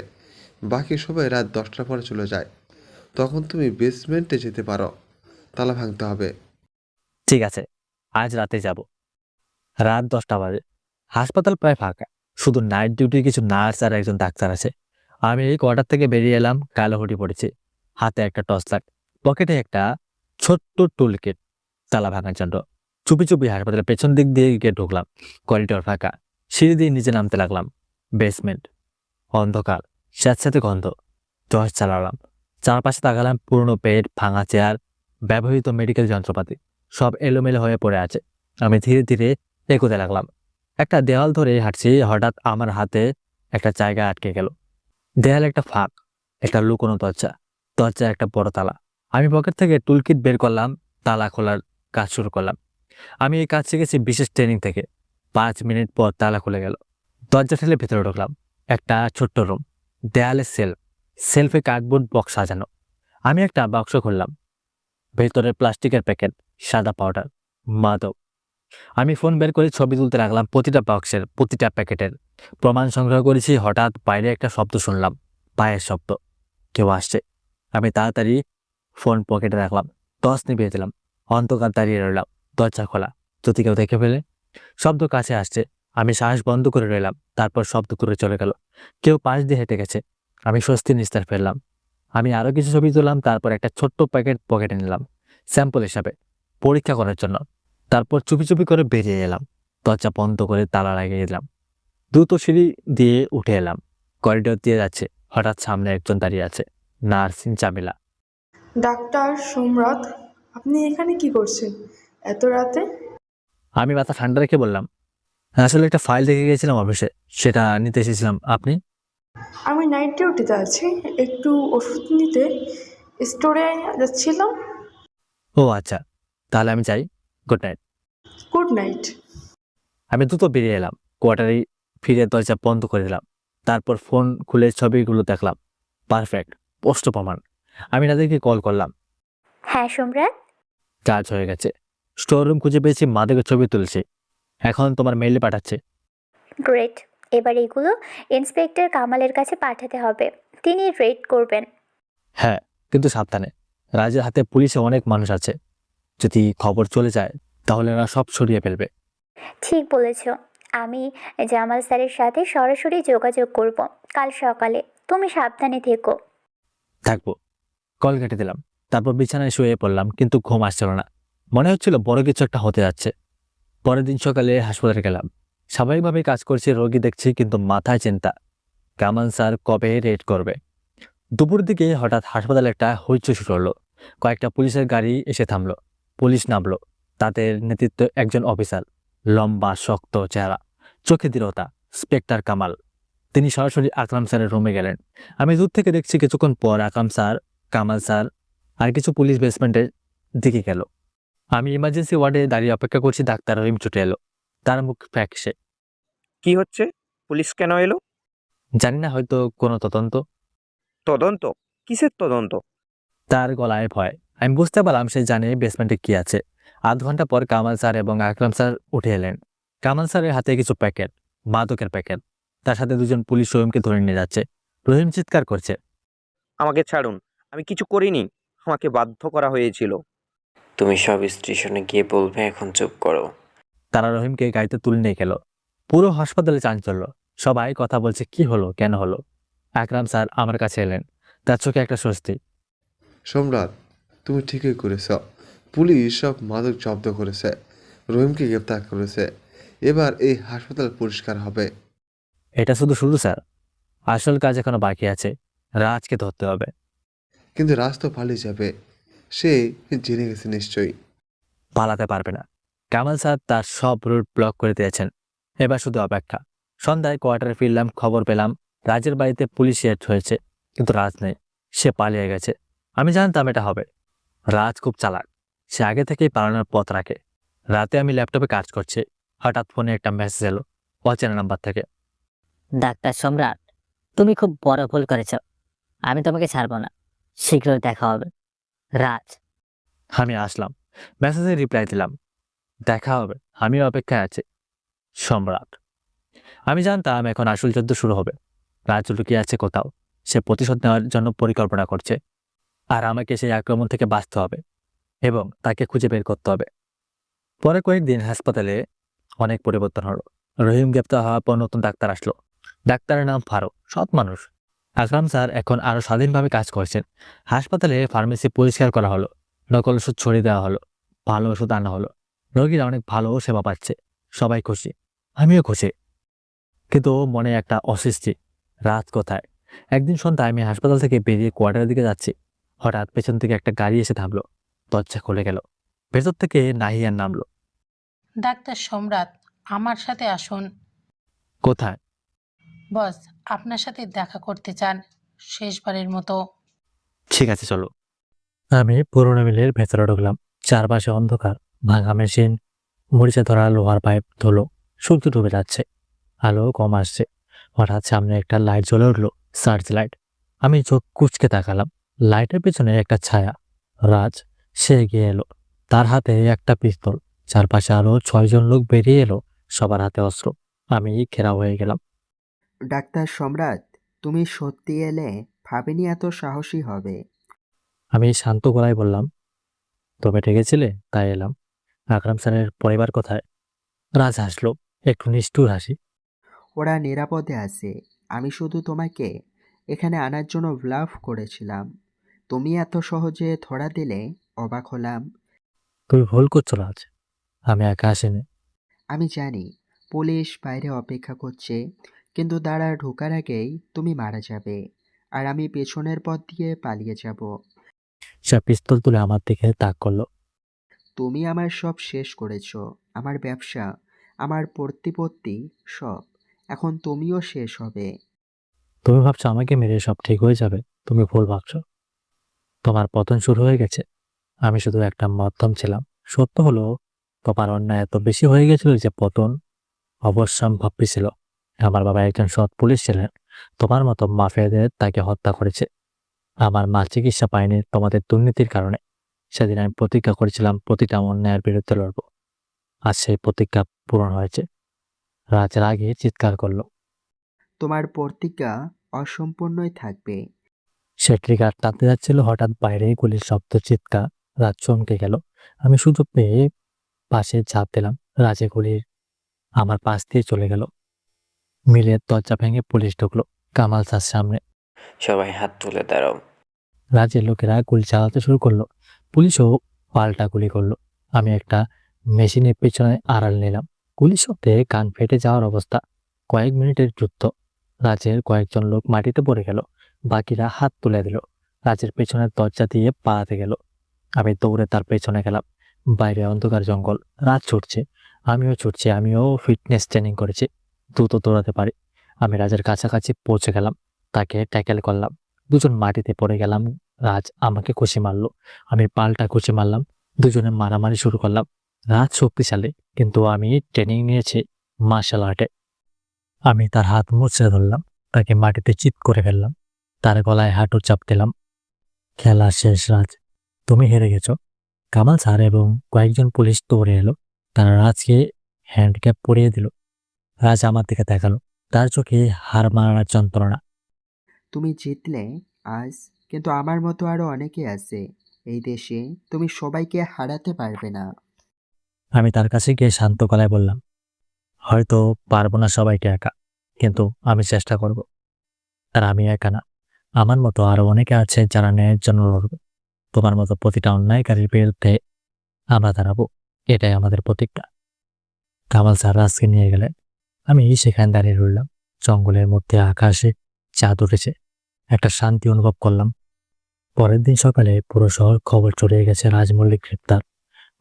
বাকি সবাই রাত 10টার পরে চলে যায়। তখন তুমি বেসমেন্টে যেতে পারো, তালা ভাঙতে হবে। ঠিক আছে, আজ রাতে যাব। রাত 10টা বাজে। হাসপাতাল প্রায় ফাঁকা, শুধু নাইট ডিউটির কিছু নার্স আর একজন ডাক্তার আছে। আমি এই কোয়ার্টার থেকে বেরিয়ে এলাম, কালো হুডি পড়েছি, হাতে একটা টর্চ লাইট, পকেটে একটা ছোট্ট টুল কিট, তালা ভাঙার জন্য। চুপি চুপি হাসপাতালের পেছন দিক দিয়ে গিয়ে ঢুকলাম। করিডোর ফাঁকা, সিঁড়ি দিয়ে নিচে নামতে লাগলাম। বেসমেন্ট, অন্ধকার, স্যাঁতস্যাঁতে গন্ধ। টর্চ চালালাম, চারপাশে তাকালাম। পুরনো বেড, ভাঙা চেয়ার, ব্যবহৃত মেডিকেল যন্ত্রপাতি, সব এলোমেলো হয়ে পড়ে আছে। আমি ধীরে ধীরে এগোতে লাগলাম। একটা দেওয়াল ধরে হাঁটছি, হঠাৎ আমার হাতে একটা জায়গা আটকে গেল। দেয়ালে একটা ফাঁক, একটা লুকোনো দরজা, দরজায় একটা বড় তালা। আমি পকেট থেকে টুলকিট বের করলাম, তালা খোলার কাজ শুরু করলাম। আমি এই কাজ শিখেছি বিশেষ ট্রেনিং থেকে। 5 মিনিট পর তালা খুলে গেল। দরজা ঠেলে ভেতরে ঢুকলাম। একটা ছোট্ট রুম, দেয়ালে সেলফে কার্ডবোর্ড বক্স সাজানো। আমি একটা বাক্স খুললাম, ভেতরে প্লাস্টিকের প্যাকেট, সাদা পাউডার, মাদক। আমি ফোন বের করে ছবি তুলতে লাগলাম প্রতিটা বক্সের, প্রতিটা প্যাকেটের। প্রমাণ সংগ্রহ করেছি। হঠাৎ বাইরে একটা শব্দ শুনলাম, পায়ের শব্দ, কেউ আসছে। আমি তাড়াতাড়ি ফোন পকেটে রাখলাম, টর্চ নিভিয়ে দিলাম। অন্ধকার দাঁড়িয়ে রইলাম, দরজা খোলা, যদি কেউ দেখে ফেলে। শব্দ কাছে আসছে, আমি শ্বাস বন্ধ করে রইলাম। তারপর শব্দ করে চলে গেল, কেউ পাশ দিয়ে হেঁটে গেছে। আমি স্বস্তির নিস্তার ফেললাম। আমি আরো কিছু ছবি তুললাম, তারপর একটা ছোট্ট প্যাকেট পকেটে নিলাম, স্যাম্পল হিসাবে, পরীক্ষা করার জন্য। তারপর চুপি চুপি করে বেরিয়ে এলাম, দরজা বন্ধ করে তালা লাগিয়ে দিলাম। দ্রুত সিঁড়ি দিয়ে উঠে এলাম, করিডোর দিয়ে যাচ্ছে। হঠাৎ সামনে একজন দাঁড়িয়ে আছে, নার্সিং জামিলা। ডাক্তার সম্রাট, আপনি এখানে কি করছেন এত রাতে? আমি মাথা ঠান্ডা রেখে বললাম, আসলে একটা ফাইল দেখে গেছিলাম অফিসে, সেটা নিতে এসেছিলাম। আপনি? আমি নাইট ডিউটিতে আছি, একটু ওষুধ নিতে স্টোরে যাচ্ছিলাম। ও আচ্ছা, তাহলে আমি যাই। Good night. Good night. আমি দ্রুত বেরিয়ে এলাম, কোয়ার্টারে ফিরে দরজা বন্ধ করে দিলাম। তারপর ফোন খুলে ছবিগুলো দেখলাম, পারফেক্ট, স্পষ্ট প্রমাণ। আমি তাদেরকে কল করলাম। হ্যাঁ সম্রাট। কাজ হয়ে গেছে, স্টোর রুম খুঁজে পেয়েছি, মাদকের ছবি তুলছি, এখন তোমার মেইলে পাঠাচ্ছে। গ্রেট। এবার এগুলো ইন্সপেক্টর কামালের কাছে পাঠাতে হবে, তিনি রেড করবেন। হ্যাঁ, কিন্তু সাবধানে, রাজের হাতে পুলিশে অনেক মানুষ আছে, যদি খবর চলে যায় তাহলে এরা সব সরিয়ে ফেলবে। ঠিক বলেছ। আমি জামাল স্যারের সাথে সরাসরি যোগাযোগ করব কাল সকালে। তুমি সাবধানে থেকো। থাকবো। কল কেটে দিলাম, তারপর বিছানায় শুয়ে পড়লাম, কিন্তু ঘুম আসছিল না। মনে হচ্ছিল বড় কিছু একটা হতে যাচ্ছে। পরের দিন সকালে হাসপাতালে গেলাম, স্বাভাবিকভাবে কাজ করছি, রোগী দেখছি, কিন্তু মাথায় চিন্তা, কামাল স্যার কবে রেড করবে। দুপুর দিকে হঠাৎ হাসপাতালে একটা হইচই শুরু হলো। কয়েকটা পুলিশের গাড়ি এসে থামলো, পুলিশ নামলো, তাদের নেতৃত্বে একজন অফিসার, লম্বা শক্ত চেহারা, চোখে দৃঢ়তা, ইন্সপেক্টর কামাল। তিনি সরাসরি আকরাম স্যারের রুমে গেলেন। আমি দূর থেকে দেখছি কিছুক্ষণ পর আকরাম স্যার, কামাল স্যার আর কিছু পুলিশ বেসমেন্টের দিকে গেল। আমি ইমার্জেন্সি ওয়ার্ডে দাঁড়িয়ে অপেক্ষা করছি, ডাক্তার রহিম ছুটে এলো, তার মুখ ফ্যাকাশে। কি হচ্ছে? পুলিশ কেন এলো? জানি না, হয়তো কোনো তদন্ত। তদন্ত? কিসের তদন্ত? তার গলায় ভয়। আমি বুঝতে পারলাম সে জানে বেসমেন্টে কি আছে। আধ ঘন্টা পর কামাল স্যার এবং আকরাম স্যার উঠে এলেন। কামাল স্যারের হাতে কিছু প্যাকেট, মাদকের প্যাকেট, তার সাথে দুজন পুলিশ রহিমকে ধরে নিয়ে যাচ্ছে। রহিম চিৎকার করছে, আমাকে ছাড়ুন, আমি কিছু করিনি, আমাকে বাধ্য করা হয়েছিল। তুমি সব স্টেশনে গিয়ে বলবে, এখন চুপ করো। তারা রহিমকে গাড়িতে তুলে নিয়ে গেল। পুরো হাসপাতালে চাঞ্চল্য, সবাই কথা বলছে কি হলো, কেন হলো। আকরাম স্যার আমার কাছে এলেন, তার চোখে একটা স্বস্তি। সম্রাট, তুমি ঠিকই করেছ। পুলিশ সব মাদক জব্দ করেছে, রহিমকে গ্রেপ্তার করেছে। এবার এই হাসপাতাল পরিষ্কার হবে। এটা শুধু শুরু স্যার, আসল কাজ এখনো বাকি আছে, রাজকে ধরতে হবে। কিন্তু রাজ তো পালিয়ে যাবে, সে জেনে গেছে নিশ্চয়ই। পালাতে পারবে না, কামাল স্যার তার সব রুট ব্লক করে দিয়েছেন। এবার শুধু অপেক্ষা। সন্ধ্যায় কোয়ার্টারে ফিরলাম, খবর পেলাম রাজের বাড়িতে পুলিশ রেড হয়েছে, কিন্তু রাজ নেই, সে পালিয়ে গেছে। আমি জানতাম এটা হবে। রাজ খুব চালাক, সে আগে থেকেই পালানোর পথ রাখে। রাতে আমি ল্যাপটপে কাজ করছি, হঠাৎ ফোনে একটা মেসেজ এলো, অচেনা নাম্বার থেকে। ডাক্তার সম্রাট, তুমি খুব বড় ভুল করেছ, আমি তোমাকে ছাড়বো না, শীঘ্রই দেখা হবে। রাজ। আমি আসলাম, মেসেজে রিপ্লাই দিলাম, দেখা হবে, আমিও অপেক্ষায় আছি। সম্রাট। আমি জানতাম এখন আসল যুদ্ধ শুরু হবে। রাজ লুকিয়ে আছে কোথাও, সে প্রতিশোধ নেওয়ার জন্য পরিকল্পনা করছে, আর আমাকে সেই আক্রমণ থেকে বাঁচতে হবে এবং তাকে খুঁজে বের করতে হবে। পরে কয়েকদিন হাসপাতালে অনেক পরিবর্তন হলো। রহিম গ্রেপ্তার হওয়ার পর নতুন ডাক্তার আসলো। ডাক্তারের নাম ফারুক, সৎ মানুষ। আকরাম স্যার এখন আরো স্বাধীনভাবে কাজ করছেন। হাসপাতালে ফার্মেসি পরিষ্কার করা হলো, নকল ওষুধ ছড়িয়ে দেওয়া হলো, ভালো ওষুধ আনা হলো। রোগীরা অনেক ভালো সেবা পাচ্ছে, সবাই খুশি, আমিও খুশি। কিন্তু মনে একটা অস্বস্তি। রাত কোথায়? একদিন সন্ধ্যায় আমি হাসপাতাল থেকে বেরিয়ে কোয়ার্টারের দিকে যাচ্ছি। হঠাৎ পেছন থেকে একটা গাড়ি এসে থামলো। দরজা খুলে গেল। ভেতর থেকে নাহিয়ান নামলো। ডাক্তার সম্রাট, আমার সাথে আসুন। কোথায়? বস আপনার সাথে দেখা করতে চান, শেষবারের মতো। ঠিক আছে, চলো। আমি পুরোনো মিলের ভেতরে ঢুকলাম। চারপাশে অন্ধকার, ভাঙা মেশিন, মরিচে ধরা লোহার পাইপ ধুলো, সূর্য ডুবে যাচ্ছে, আলো কম আসছে। হঠাৎ সামনে একটা লাইট জ্বলে উঠলো, সার্চ লাইট। আমি চোখ কুচকে তাকালাম। লাইটের পেছনে একটা ছায়া, রাজ। সে এগিয়ে এলো, তার হাতে একটা পিস্তল। চারপাশে আরো 6জন লোক বেরিয়ে এলো, সবার হাতে অস্ত্র। আমি ঘেরাও হয়ে গেলাম। ডাক্তার সম্রাট, তুমি সত্যি এলে, ভাবিনি এত সাহসী হবে। আমি শান্ত গলায় বললাম, তবে ডেকেছিলে তাই এলাম। আকরাম স্যারের পরিবার কোথায়? রাজ হাসলো, একটু নিষ্ঠুর হাসি। ওরা নিরাপদে আছে। আমি শুধু তোমাকে এখানে আনার জন্য ব্লাফ করেছিলাম। তুমি এত সহজে ধরা দিলে, অবাক হলাম। তুমি ভুল করছো রাজ, আমি একা আসিনি। আমি জানি পুলিশ বাইরে অপেক্ষা করছে, কিন্তু তারা ঢোকার আগেই তুমি মারা যাবে, আর আমি পেছনের পথ দিয়ে পালিয়ে যাব। সে পিস্তল তুলে আমার দিকে তাক করলো। তুমি আমার সব শেষ করেছো, আমার ব্যবসা, আমার প্রতিপত্তি, সব। এখন তুমিও শেষ হবে। তুমি ভাবছো আমাকে মেরে সব ঠিক হয়ে যাবে? তুমি ভুল ভাবছো। তোমার পতন শুরু হয়ে গেছে। আমি শুধু একটা মাধ্যম ছিলাম। সত্য হলো, তোমার অন্যায় এত বেশি হয়ে গেছিল যে পতন অবশ্যম্ভাবী ছিল। আমার বাবা একজন সৎ পুলিশ ছিলেন। তোমার মতো মাফিয়াদের তাকে হত্যা করেছে। আমার মা চিকিৎসা পায়নি তোমাদের দুর্নীতির কারণে। সেদিন আমি প্রতিজ্ঞা করেছিলাম প্রতিটা অন্যায়ের বিরুদ্ধে লড়ব। আজ সেই প্রতিজ্ঞা পূরণ হয়েছে। রাজ রাগে চিৎকার করলো। তোমার প্রতিজ্ঞা অসম্পূর্ণই থাকবে। সে ট্রিগার টানতে যাচ্ছিল, হঠাৎ বাইরে গুলির শব্দ, চিৎকার। রাজ চমকে গেল। আমি সুযোগ পেয়ে পাশে ঝাঁপ দিলাম। রাজে গুলির আমার পাশ দিয়ে চলে গেল। মিলের দরজা ভেঙে পুলিশ ঢুকলো কামাল স্যার সামনে। সবাই হাত তুলে দাঁড়াও। রাজের লোকেরা গুলি চালাতে শুরু করলো। পুলিশও পাল্টা গুলি করলো। আমি একটা মেশিনের পেছনে আড়াল নিলাম। গুলি শব্দে কান ফেটে যাওয়ার অবস্থা। কয়েক মিনিটের যুদ্ধ। রাজের কয়েকজন লোক মাটিতে পড়ে গেল, বাকিরা হাত তুলে দিল। রাজের পেছনের দরজা দিয়ে পালাতে গেল। আমি দৌড়ে তার পেছনে গেলাম। বাইরে অন্ধকার জঙ্গল, রাত ছুটছে, আমিও ছুটছি। আমিও ফিটনেস ট্রেনিং করেছি, দ্রুত দৌড়াতে পারি। আমি রাজের কাছাকাছি পৌঁছে গেলাম, তাকে ট্যাকেল করলাম। দুজন মাটিতে পড়ে গেলাম। রাজ আমাকে খুশি মারলো, আমি পাল্টা খুশি মারলাম। দুজনে মারামারি শুরু করলাম। রাজ শক্তিশালী, কিন্তু আমি ট্রেনিং নিয়েছি মার্শাল আর্টে। আমি তার হাত মুচড়ে ধরলাম, তাকে মাটিতে চিৎ করে ফেললাম, তার গলায় হাঁটু চাপ দিলাম। খেলা শেষ রাজ, তুমি হেরে গেছো। কামাল স্যার এবং কয়েকজন পুলিশ দৌড়ে এলো। তারা রাজকে হ্যান্ডক্যাপ পরিয়ে দিল। রাজ আমার দিকে দেখালো, তার চোখে হার মারার যন্ত্রণা। তুমি জিতলে আজ, কিন্তু আমার মতো আরো অনেকে আছে এই দেশে। তুমি সবাইকে হারাতে পারবে না। আমি তার কাছে গিয়ে শান্ত গলায় বললাম, হয়তো পারবো না সবাইকে একা, কিন্তু আমি চেষ্টা করব। আর আমি একা না, আমার মতো আরো অনেকে আছে যারা ন্যায়ের জন্য লড়বে। তোমার মতো প্রতিটা অন্যায়কারীর বিরুদ্ধে আমরা দাঁড়াবো, এটাই আমাদের প্রতিজ্ঞা। কামাল স্যার রাজকে নিয়ে গেলেন। আমি সেখানে দাঁড়িয়ে রইলাম। জঙ্গলের মধ্যে আকাশে চাঁদ উঠেছে, একটা শান্তি অনুভব করলাম। পরের দিন সকালে পুরো শহর খবর ছড়িয়ে গেছে, রাজমল্লিক গ্রেপ্তার।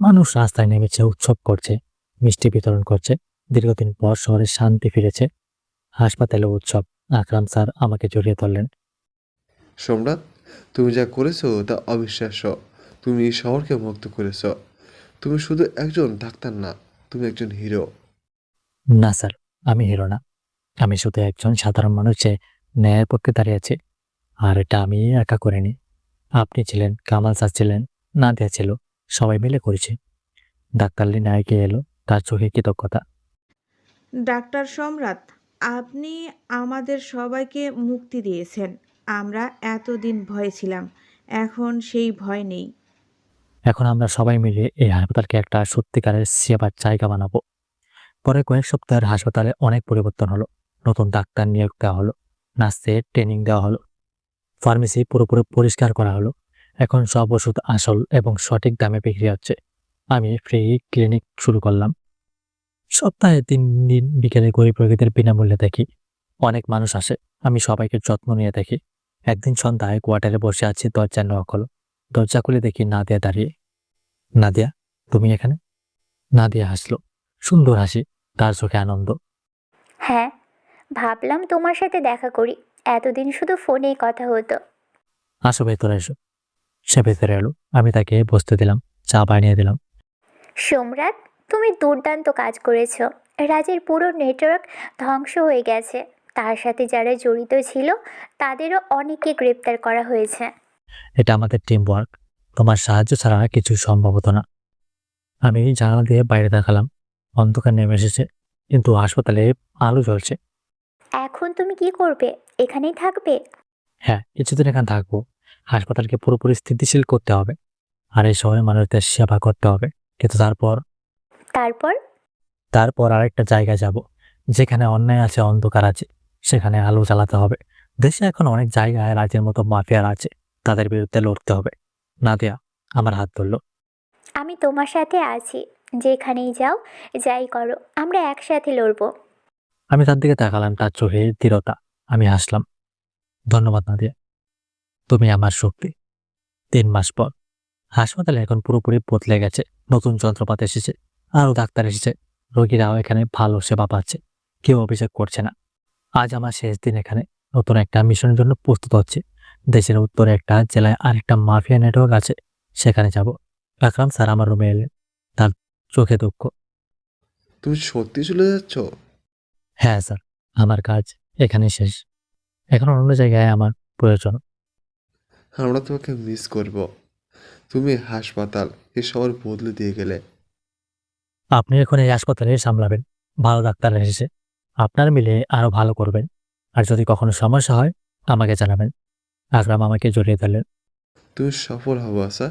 মানুষ রাস্তায় নেমেছে, উৎসব করছে, মিষ্টি বিতরণ করছে। দীর্ঘদিন পর শহরে শান্তি ফিরেছে। হাসপাতালে উৎসব। আকরাম স্যার আমাকে জড়িয়ে ধরলেন। সম্রাট, তুমি যা করেছো তা অবিশ্বাস্য। তুমি এই শহরকে মুক্ত করেছ। তুমি শুধু একজন ডাক্তার না, তুমি একজন হিরো। না স্যার, আমি হিরো না। আমি শুধু একজন সাধারণ মানুষ যে ন্যায়ের পক্ষে দাঁড়িয়েছে। আর এটা আমি একা করিনি। আপনি ছিলেন, কামাল স্যার ছিলেন, নাদিয়া ছিল, সবাই মিলে করেছি। ডাক্তার লিনা এগিয়ে এলো, তার চোখে কৃতজ্ঞতা। ডাক্তার সম্রাট, আপনি আমাদের সবাইকে মুক্তি দিয়েছেন। আমরা এতদিন ভয়ে ছিলাম, এখন সেই ভয় নেই। এখন আমরা সবাই মিলে এই হাসপাতালকে একটা সত্যিকারের সেবার জায়গা বানাবো। পরে কয়েক সপ্তাহের হাসপাতালে অনেক পরিবর্তন হলো। নতুন ডাক্তার নিয়োগ দেওয়া হলো, নার্সের ট্রেনিং দেওয়া হলো, ফার্মেসি পুরোপুরি পরিষ্কার করা হলো। এখন সব ওষুধ আসল এবং সঠিক দামে বিক্রি হচ্ছে। আমি ফ্রি ক্লিনিক শুরু করলাম। সপ্তাহে 3 দিন বিকেলে গরিব রোগীদের বিনামূল্যে দেখি। অনেক মানুষ আসে, আমি সবাইকে যত্ন নিয়ে দেখি। একদিন সন্ধ্যায় কোয়ার্টারে বসে আছি, দরজা নক হলো। দরজা খুলে দেখি নাদিয়া দাঁড়িয়ে। নাদিয়া, তুমি এখানে? নাদিয়া হাসলো, সুন্দর হাসি, তার চোখে আনন্দ। হ্যাঁ, ভাবলাম তোমার সাথে দেখা করি, এতদিন শুধু ফোনেই কথা হতো। আসো ভেতরে এসো। সে ভেতরে এলো, আমি তাকে বসতে দিলাম, চা বানিয়ে দিলাম। সম্রাট, তুমি দুর্দান্ত কাজ করেছো। রাজের পুরো নেটওয়ার্ক ধ্বংস হয়ে গেছে। তার সাথে যারা জড়িত ছিল তাদেরও অনেকে গ্রেপ্তার করা হয়েছে। এটা আমাদের টিম ওয়ার্ক, তোমার সাহায্য ছাড়া কিছু সম্ভব হতো না। আমি জানালা দিয়ে বাইরে দেখালাম, অন্ধকার নেমে এসেছে, কিন্তু হাসপাতালে আলো জ্বলছে। এখন তুমি কি করবে? এখানেই থাকবে? হ্যাঁ, কিছুদিন এখানে থাকবো। হাসপাতালকে পুরোপুরি স্থিতিশীল করতে হবে, আর এই শহরে মানুষদের সেবা করতে হবে। কিন্তু তারপর তারপর? তারপর আরেকটা জায়গায় যাব, যেখানে অন্যায় আছে, অন্ধকার আছে, সেখানে আলো জ্বালাতে হবে। দেশে এখন অনেক জায়গায় রাজের মতো মাফিয়ার আছে, তাদের বিরুদ্ধে লড়তে হবে। নাদিয়া আমার হাত ধরলো। আমি তোমার সাথে আছি, যেখানেই যাও, যাই করো, আমরা একসাথে লড়বো। আমি তার দিকে তাকালাম, তার চোখে দৃঢ়তা। আমি হাসলাম। ধন্যবাদ নাদিয়া, তুমি আমার শক্তি। 3 মাস পর হাসপাতালে এখন পুরোপুরি বদলে গেছে। নতুন যন্ত্রপাতি এসেছে, আরও ডাক্তার এসেছে, রোগীরাও এখানে ভালো সেবা পাচ্ছে, কেউ অভিযোগ করছে না। আজ আমার শেষ দিন এখানে। নতুন একটা মিশনের জন্য প্রস্তুত হচ্ছে। দেশের উত্তরে একটা জেলায় আরেকটা মাফিয়া নেটওয়ার্ক আছে, সেখানে যাব। আকরাম স্যার আমার রুমে এলেন, তার চোখে দুঃখ। তুমি সত্যি চলে যাচ্ছ? হ্যাঁ স্যার, আমার কাজ এখানে শেষ। এখন অন্য জায়গায় আমার প্রয়োজন। আমরা তোমাকে মিস করব। তুমি হাসপাতাল এ শহর বদলে দিয়ে গেলে। আপনি এখন এই হাসপাতালে সামলাবেন, ভালো ডাক্তার এসেছে, আপনার মিলে আরো ভালো করবেন। আর যদি কখনো সমস্যা হয় আমাকে জানাবেন। আকরাম আমাকে জড়িয়ে ধরলেন। তুমি সফল হবো আশা।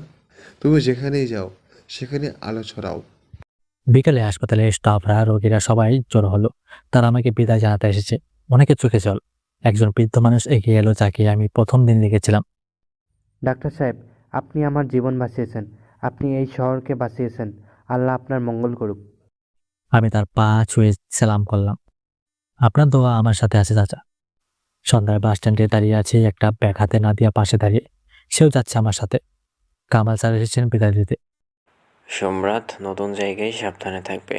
তুমি যেখানেই যাও সেখানে আলো ছড়াও। বিকেলে হাসপাতালে স্টাফরা, রোগীরা সবাই জড়ো হলো। তারা আমাকে বিদায় জানাতে এসেছে। অনেকে চোখে জল। একজন বৃদ্ধ মানুষ এগিয়ে এলো, যাকে আমি প্রথম দিন দেখেছিলাম। ডাক্তার সাহেব, আপনি আমার জীবন বাঁচিয়েছেন, আপনি এই শহরকে বাঁচিয়েছেন। আল্লাহ আপনার মঙ্গল করুক। আমি তার পা ছুঁয়ে সালাম করলাম। আপনার দোয়া আমার সাথে আছে চাচা। সন্ধ্যায় বাস স্ট্যান্ডে দাঁড়িয়ে আছে, একটা ব্যাগ হাতে নাদিয়া পাশে দাঁড়িয়ে, সেও যাচ্ছে আমার সাথে। কামাল স্যার এসেছেন বিদায় দিতে। সম্রাট, নতুন জায়গায় সাবধানে থাকবে।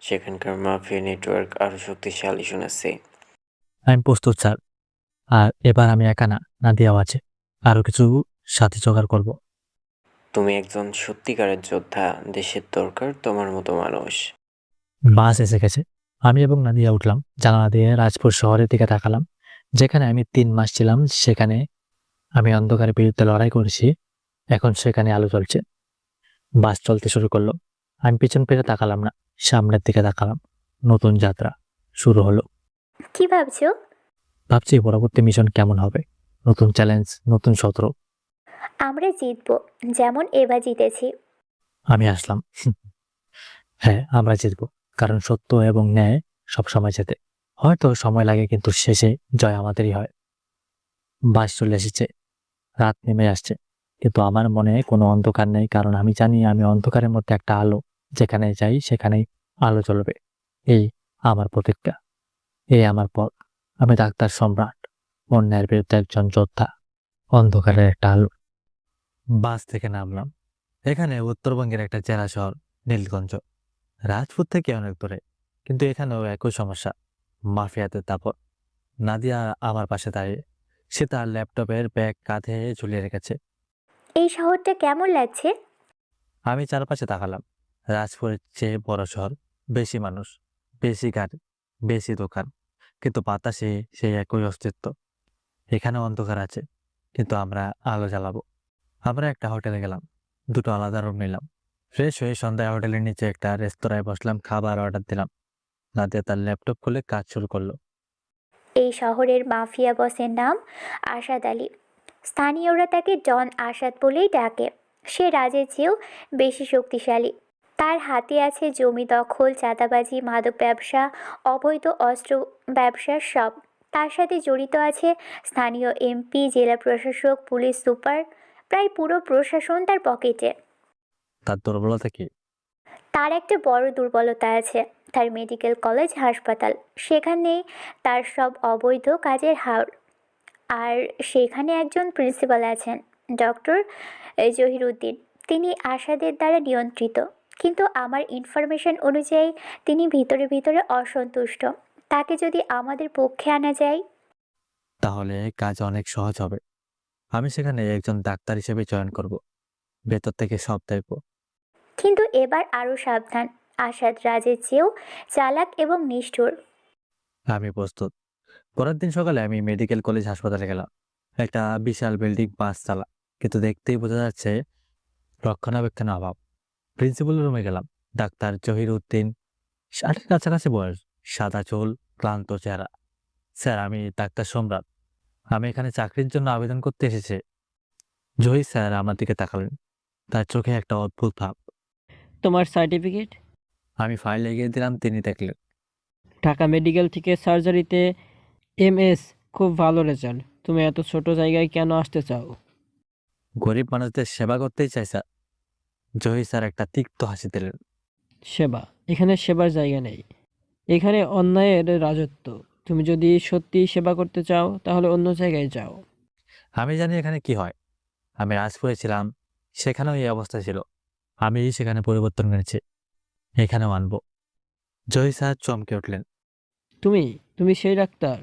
সেখানকার মাফিয়া নেটওয়ার্ক আরও শক্তিশালী শুনেছি। আমি প্রস্তুত স্যার। আর এবার আমি একা না, নাদিয়াও আছে, আরো কিছু সাথী জোগাড় করব। তুমি একজন সত্যিকারের যোদ্ধা, দেশের দরকার তোমার মতো মানুষ। বাস এসে গেছে। আমি এবং নাদিয়া উঠলাম। জানালা দিয়ে রাজপুর শহরের দিকে তাকালাম, যেখানে আমি 3 মাস ছিলাম। সেখানে আমি অন্ধকারের বিরুদ্ধে লড়াই করেছি, এখন সেখানে আলো জ্বলছে। বাস চলতে শুরু করলো। আমি পিছন ফিরে তাকালাম না, সামনের দিকে তাকালাম। নতুন যাত্রা শুরু হলো। কি ভাবছো? ভাবছি পরবর্তী মিশন কেমন হবে। নতুন চ্যালেঞ্জ, নতুন শত্রু। আমরা জিতবো, যেমন এবার জিতেছি। আমি আসলাম। হ্যাঁ, আমরা জিতবো, কারণ সত্য এবং ন্যায় সবসময় জেতে। হয়তো সময় লাগে, কিন্তু শেষে জয় আমাদেরই হয়। বাস চলে এসেছে, রাত নেমে আসছে, কিন্তু আমার মনে কোনো অন্ধকার নেই, কারণ আমি জানি আমি অন্ধকারের মধ্যে একটা আলো। যেখানে যাই সেখানেই আলো জ্বলবে। এই আমার প্রতিজ্ঞা, এই আমার পথ। আমি ডাক্তার সম্রাট, অন্যায়ের বিরুদ্ধে একজন যোদ্ধা, অন্ধকারের একটা আলো। বাস থেকে নামলাম। এখানে উত্তরবঙ্গের একটা জেলা শহর, নীলগঞ্জ। রাজপুত থেকে অনেক দূরে, কিন্তু এখানেও একই সমস্যা, মাফিয়াদের দাপট। নাদিয়া আমার পাশে দাঁড়িয়ে, সে তার ল্যাপটপের ব্যাগ কাঁধে ঝুলিয়ে রেখেছে। এই শহরটা কেমন লাগছে? আমি চারপাশে তাকালাম। রাজপুরের চেয়ে বড় শহর, বেশি মানুষ, বেশি গাড়ি, বেশি দোকান, কিন্তু বাতাসে সেই একই অস্তিত্ব। এখানে অন্ধকার আছে, কিন্তু আমরা আলো জ্বালাবো। আমরা একটা হোটেলে গেলাম, 2টো আলাদা রুম নিলাম। ফ্রেশ হয়ে সন্ধ্যায় হোটেলের নিচে একটা রেস্তোরাঁয় বসলাম, খাবার অর্ডার দিলাম। নাদিয়া তার ল্যাপটপ খুলে কাজ শুরু করলো। এই শহরের মাফিয়া বসের নাম আসাদ আলী। স্থানীয়রা তাকে ডন আসাদ বলেই ডাকে। সে রাজের চেয়েও বেশি শক্তিশালী। তার হাতে আছে জমি দখল, চাঁদাবাজি, মাদক ব্যবসা, অবৈধ অস্ত্র ব্যবসা সব। তার সাথে জড়িত আছে স্থানীয় এমপি, জেলা প্রশাসক, পুলিশ সুপার, প্রায় পুরো প্রশাসন তার পকেটে। তার দুর্বলতা কি? তার একটা বড় দুর্বলতা আছে, তার মেডিকেল কলেজ হাসপাতাল। সেখানেই তার সব অবৈধ কাজের হার। আর সেখানে একজন প্রিন্সিপাল আছেন, ডক্টর জহিরুদ্দিন। তিনি আসাদের দ্বারা নিয়ন্ত্রিত, কিন্তু আমার ইনফরমেশন অনুযায়ী তিনি ভিতরে ভিতরে অসন্তুষ্ট। তাকে যদি আমাদের পক্ষে আনা যায়। তাহলে কাজ অনেক সহজ হবে। আমি সেখানে একজন ডাক্তার হিসেবে জয়েন করব, ভেতর থেকে সব দেখব। কিন্তু এবার আরও সাবধান, আসাদ রাজের চেয়েও চালাক এবং নিষ্ঠুর। আমি প্রস্তুত। পরের দিন সকালে আমি মেডিকেল কলেজ হাসপাতালে গেলাম। একটা বিশাল বিল্ডিং, 5 তলা, কিন্তু দেখতেই বোঝা যাচ্ছে রক্ষণাবেক্ষণের অভাব। প্রিন্সিপাল রুমে গেলাম। ডাক্তার জহির উদ্দিন, 60-এর কাছাকাছি বয়স, সাদা চুল, ক্লান্ত চেহারা। স্যার, আমি ডাক্তার সম্রাট। আমি এখানে চাকরির জন্য আবেদন করতে এসেছি। জহির স্যার আমার দিকে তাকালেন। তার চোখে একটা অদ্ভুত ভাব। তোমার সার্টিফিকেট? আমি ফাইল এগিয়ে দিলাম, তিনি দেখলেন। ঢাকা মেডিকেল থেকে সার্জারিতে MS, খুব ভালো রেজাল্ট। তুমি এত ছোট জায়গায় কেন আসতে চাও? গরিব মানুষদের সেবা করতেই চাই স্যার। জহির স্যার একটা তিক্ত হাসি দিলেন। সেবা? এখানে সেবার জায়গা নেই, এখানে অন্যায়ের রাজত্ব। তুমি যদি সত্যি সেবা করতে চাও তাহলে অন্য জায়গায় যাও। আমি জানি এখানে কি হয়। আমি রাজপুরে ছিলাম, সেখানেও এই অবস্থা ছিল। আমি সেখানে পরিবর্তন এনেছি, এখানেও আনবো। জহির স্যার চমকে উঠলেন। তুমি তুমি সেই ডাক্তার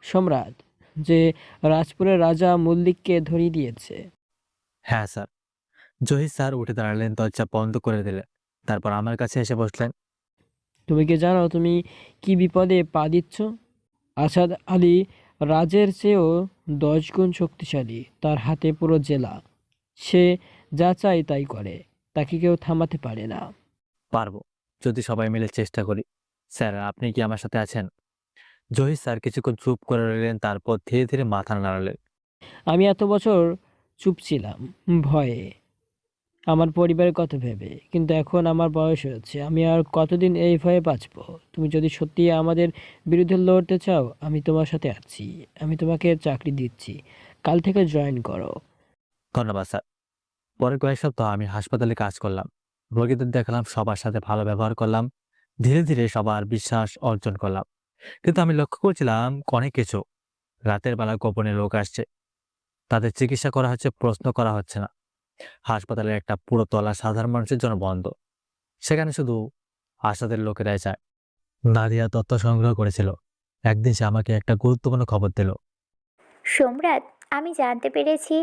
সম্রাট যে রাজপুরের রাজা মল্লিককে ধরিয়ে দিয়েছে? হ্যাঁ স্যার। জহির স্যার উঠে দাঁড়ালেন, দরজা বন্ধ করে দিলেন। তারপর আমার কাছে এসে বসলেন। তুমি কি জানো তুমি কি বিপদে পা দিচ্ছ? আসাদ আলী রাজের চেয়েও 10 গুণ শক্তিশালী। তার হাতে পুরো জেলা। সে যা চায় তাই করে, তাকে কেউ থামাতে পারে না। পারবো, যদি সবাই মিলে চেষ্টা করি। স্যার, আপনি কি আমার সাথে আছেন? জহির স্যার কিছুক্ষণ চুপ করে রইলেন, তারপর ধীরে ধীরে মাথা নাড়ালেন। আমি এত বছর চুপ ছিলাম, ভয়ে, আমার পরিবারের কথা ভেবে। কিন্তু এখন আমার বয়স হয়েছে, আমি আর কতদিন এই ভয়ে বাঁচবো? তুমি যদি সত্যি আমাদের বিরুদ্ধে লড়তে চাও, আমি তোমার সাথে আছি। আমি তোমাকে চাকরি দিচ্ছি, কাল থেকে জয়েন করো। ধন্যবাদ স্যার। পরের কয়েক সপ্তাহ আমি হাসপাতালে কাজ করলাম, রোগীদের দেখালাম, সবার সাথে ভালো ব্যবহার করলাম। ধীরে ধীরে সবার বিশ্বাস অর্জন করলাম। কিন্তু আমি লক্ষ্য করছিলাম অনেক কিছু। রাতের বেলা গোপনে লোক আসছে, তাদের চিকিৎসা করা হচ্ছে, প্রশ্ন করা হচ্ছে না। হাসপাতালের একটা পুরো তলা সাধারণ মানুষের জন্য বন্ধ। সেখানে শুধু আশাদের লোকেরাই যায়। নাদিয়া তথ্য সংগ্রহ করেছিল। একদিন সে আমাকে একটা গুরুত্বপূর্ণ খবর দিল। সম্রাট, আমি জানতে পেরেছি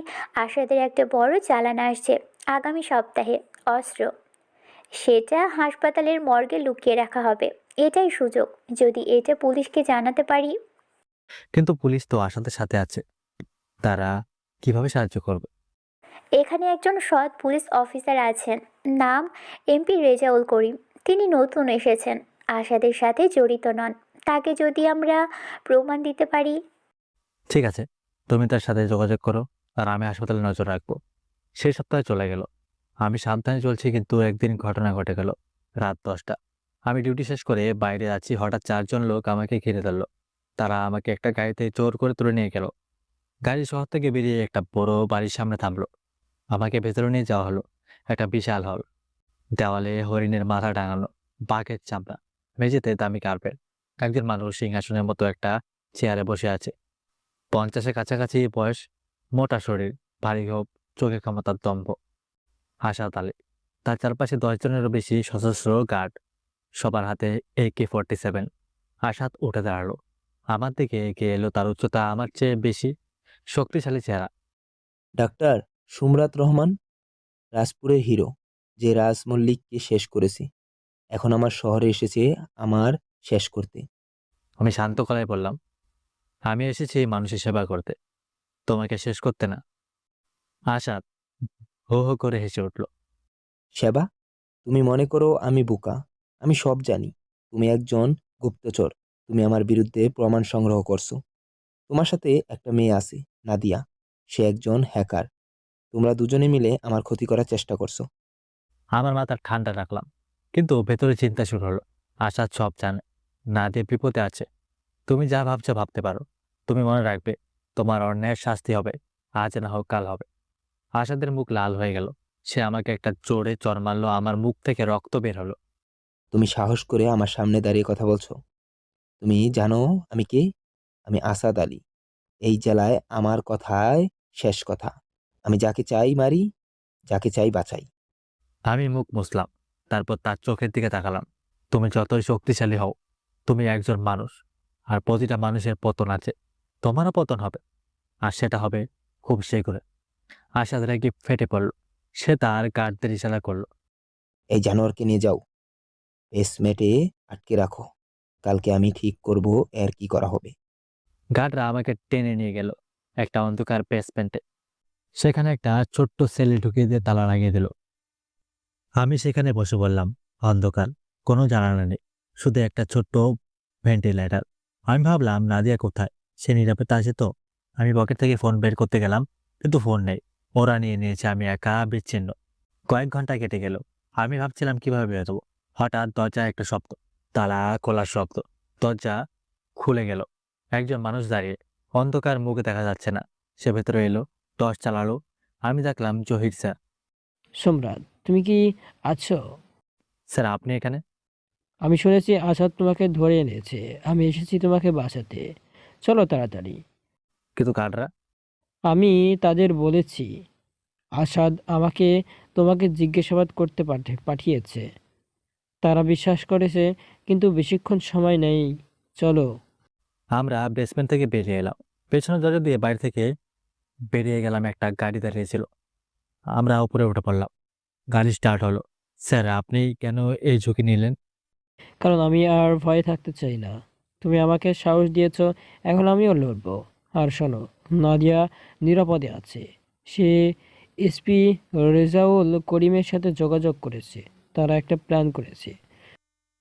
আসাদের একটা বড় চালান আসছে আগামী সপ্তাহে, অস্ত্র। সেটা হাসপাতালের মর্গে লুকিয়ে রাখা হবে। এটাই সুযোগ, যদি এটা পুলিশকে জানাতে পারি। কিন্তু পুলিশ তো আশাদের সাথে আছে, তারা কিভাবে সাহায্য করবে? এখানে একজন সৎ পুলিশ অফিসার আছেন, নাম এমপি রেজাউল করিম। তিনি নতুন এসেছেন, আসাদের সাথে জড়িত নন। তাকে যদি আমরা প্রমাণ দিতে পারি। ঠিক আছে, তুমি তার সাথে যোগাযোগ করো, আর আমি হাসপাতালে নজর রাখবো। সেই সপ্তাহে চলে গেল। আমি সাবধানে চলছি, কিন্তু একদিন ঘটনা ঘটে গেল। রাত 10টা, আমি ডিউটি শেষ করে বাইরে যাচ্ছি, হঠাৎ 4 জন লোক আমাকে ঘিরে ধরলো। তারা আমাকে একটা গাড়িতে জোর করে তুলে নিয়ে গেল। গাড়ি শহর থেকে বেরিয়ে একটা বড় বাড়ির সামনে থামলো। আমাকে ভেতরে নিয়ে যাওয়া হলো। একটা বিশাল হল, দেওয়ালে হরিণের মাথা টাঙানো, বাঘের চামড়া, মেঝেতে দামি কার্পেট। একজন মানুষ সিংহাসনের মতো একটা চেয়ারে বসে আছে। 50-এর কাছাকাছি বয়স, মোটা শরীর, ভারী হোপ, চোখে ক্ষমতার দম্ভ। আশাদ আলী। তার চারপাশে 10 জনেরও বেশি সশস্ত্র গার্ড, সবার হাতে AK-47। আশাদ উঠে দাঁড়ালো, আমার দিকে এগিয়ে এলো। তার উচ্চতা আমার চেয়ে বেশি, শক্তিশালী চেহারা। ডাক্তার সুমরাত রহমান, রাজপুরের হিরো, যে রাজ মল্লিককে শেষ করেছে। এখন আমার শহরে এসেছে আমার শেষ করতে। আমি শান্ত গলায় বললাম, আমি এসেছি মানুষের সেবা করতে, তোমাকে শেষ করতে না। আশাদ হো হো করে হেসে উঠল। সেবা? তুমি মনে করো আমি বোকা? আমি সব জানি। তুমি একজন গুপ্তচর। তুমি আমার বিরুদ্ধে প্রমাণ সংগ্রহ করছো। তোমার সাথে একটা মেয়ে আছে, নাদিয়া। সে একজন হ্যাকার। তোমরা দুজনে মিলে আমার ক্ষতি করার চেষ্টা করছো। আমার মাথা ঠান্ডা রাখলাম, কিন্তু ভেতরে চিন্তা শুরু হলো। আশা সব জানে, নাদিয়া বিপদে আছে। তুমি যা ভাবছো ভাবতে পারো, তুমি মনে রাখবে তোমার অন্যায়ের শাস্তি হবে, আজ না হোক কাল হবে। আশাদের মুখ লাল হয়ে গেল। সে আমাকে একটা জোরে চড় মারলো, আমার মুখ থেকে রক্ত বের হলো। তুমি সাহস করে আমার সামনে দাঁড়িয়ে কথা বলছো? তুমি জানো আমি কে? আমি আসাদ আলী। এই জেলায় আমার কথায় শেষ কথা। আমি যাকে চাই মারি, যাকে চাই বাঁচাই। আমি মুখ মুছলাম, তারপর তার চোখের দিকে তাকালাম। তুমি যতই শক্তিশালী হও, তুমি একজন মানুষ, আর প্রতিটা মানুষের পতন আছে। তোমারও পতন হবে, আর সেটা হবে খুব শীঘ্রই। আশাদ রেগে ফেটে পড়ল। সে তার গার্ডদের ইশারা করলো। এই জানোয়ারকে নিয়ে যাও, পেসমেটে আটকে রাখো। কালকে আমি ঠিক করব এর কি করা হবে। গার্ডরা আমাকে টেনে নিয়ে গেল একটা অন্ধকার বেসমেন্টে। সেখানে একটা ছোট্ট সেলে ঢুকিয়ে দিয়ে তালা লাগিয়ে দিল। আমি সেখানে বসে বললাম। অন্ধকার, কোনো জানালা নেই, শুধু একটা ছোট্ট ভেন্টিলেটর। আমি ভাবলাম নাদিয়া কোথায়, সে নিরাপত্তা আছে তো? আমি পকেট থেকে ফোন বের করতে গেলাম, কিন্তু ফোন নেই। ওরা নিয়ে নিয়েছে, আমি একা বিচ্ছিন্ন। কয়েক ঘন্টা কেটে গেল। আমি ভাবছিলাম কিভাবে বেরোবো। হঠাৎ দরজায় একটা শব্দ, তালা খোলার শব্দ। দরজা খুলে গেল। একজন মানুষ দাঁড়িয়ে, অন্ধকার, মুখে দেখা যাচ্ছে না। সে ভেতরে এলো, টর্চ চালালো। আমি দেখলাম জহির স্যার। সম্রাট, তুমি কি আছো? স্যার, আপনি এখানে? আমি শুনেছি আসাদ তোমাকে ধরে এনেছে। আমি এসেছি তোমাকে বাঁচাতে। চলো তাড়াতাড়ি। কিন্তু গার্ডরা? আমি তাদের বলেছি আসাদ আমাকে তোমাকে জিজ্ঞাসাবাদ করতে পাঠিয়েছে। তারা বিশ্বাস করেছে, কিন্তু বেশিক্ষণ সময় নেই। চলো। আমরা বেসমেন্ট থেকে বেরিয়ে এলাম। পেছনের দরজা দিয়ে বাইরে থেকে বেরিয়ে গেলাম। একটা গাড়ি দাঁড়িয়েছিল। আমরা উপরে উঠে পড়লাম। গাড়ি স্টার্ট হলো। স্যার, আপনি কেন এই ঝুঁকি নিলেন? কারণ আমি আর ভয়ে থাকতে চাই না। তুমি আমাকে সাহস দিয়েছো, এখন আমিও লড়বো। আর শোনো, নাদিয়া নিরাপদে আছে। সে এসপি রেজাউল করিমের সাথে যোগাযোগ করেছে। তারা একটা প্ল্যান করেছে।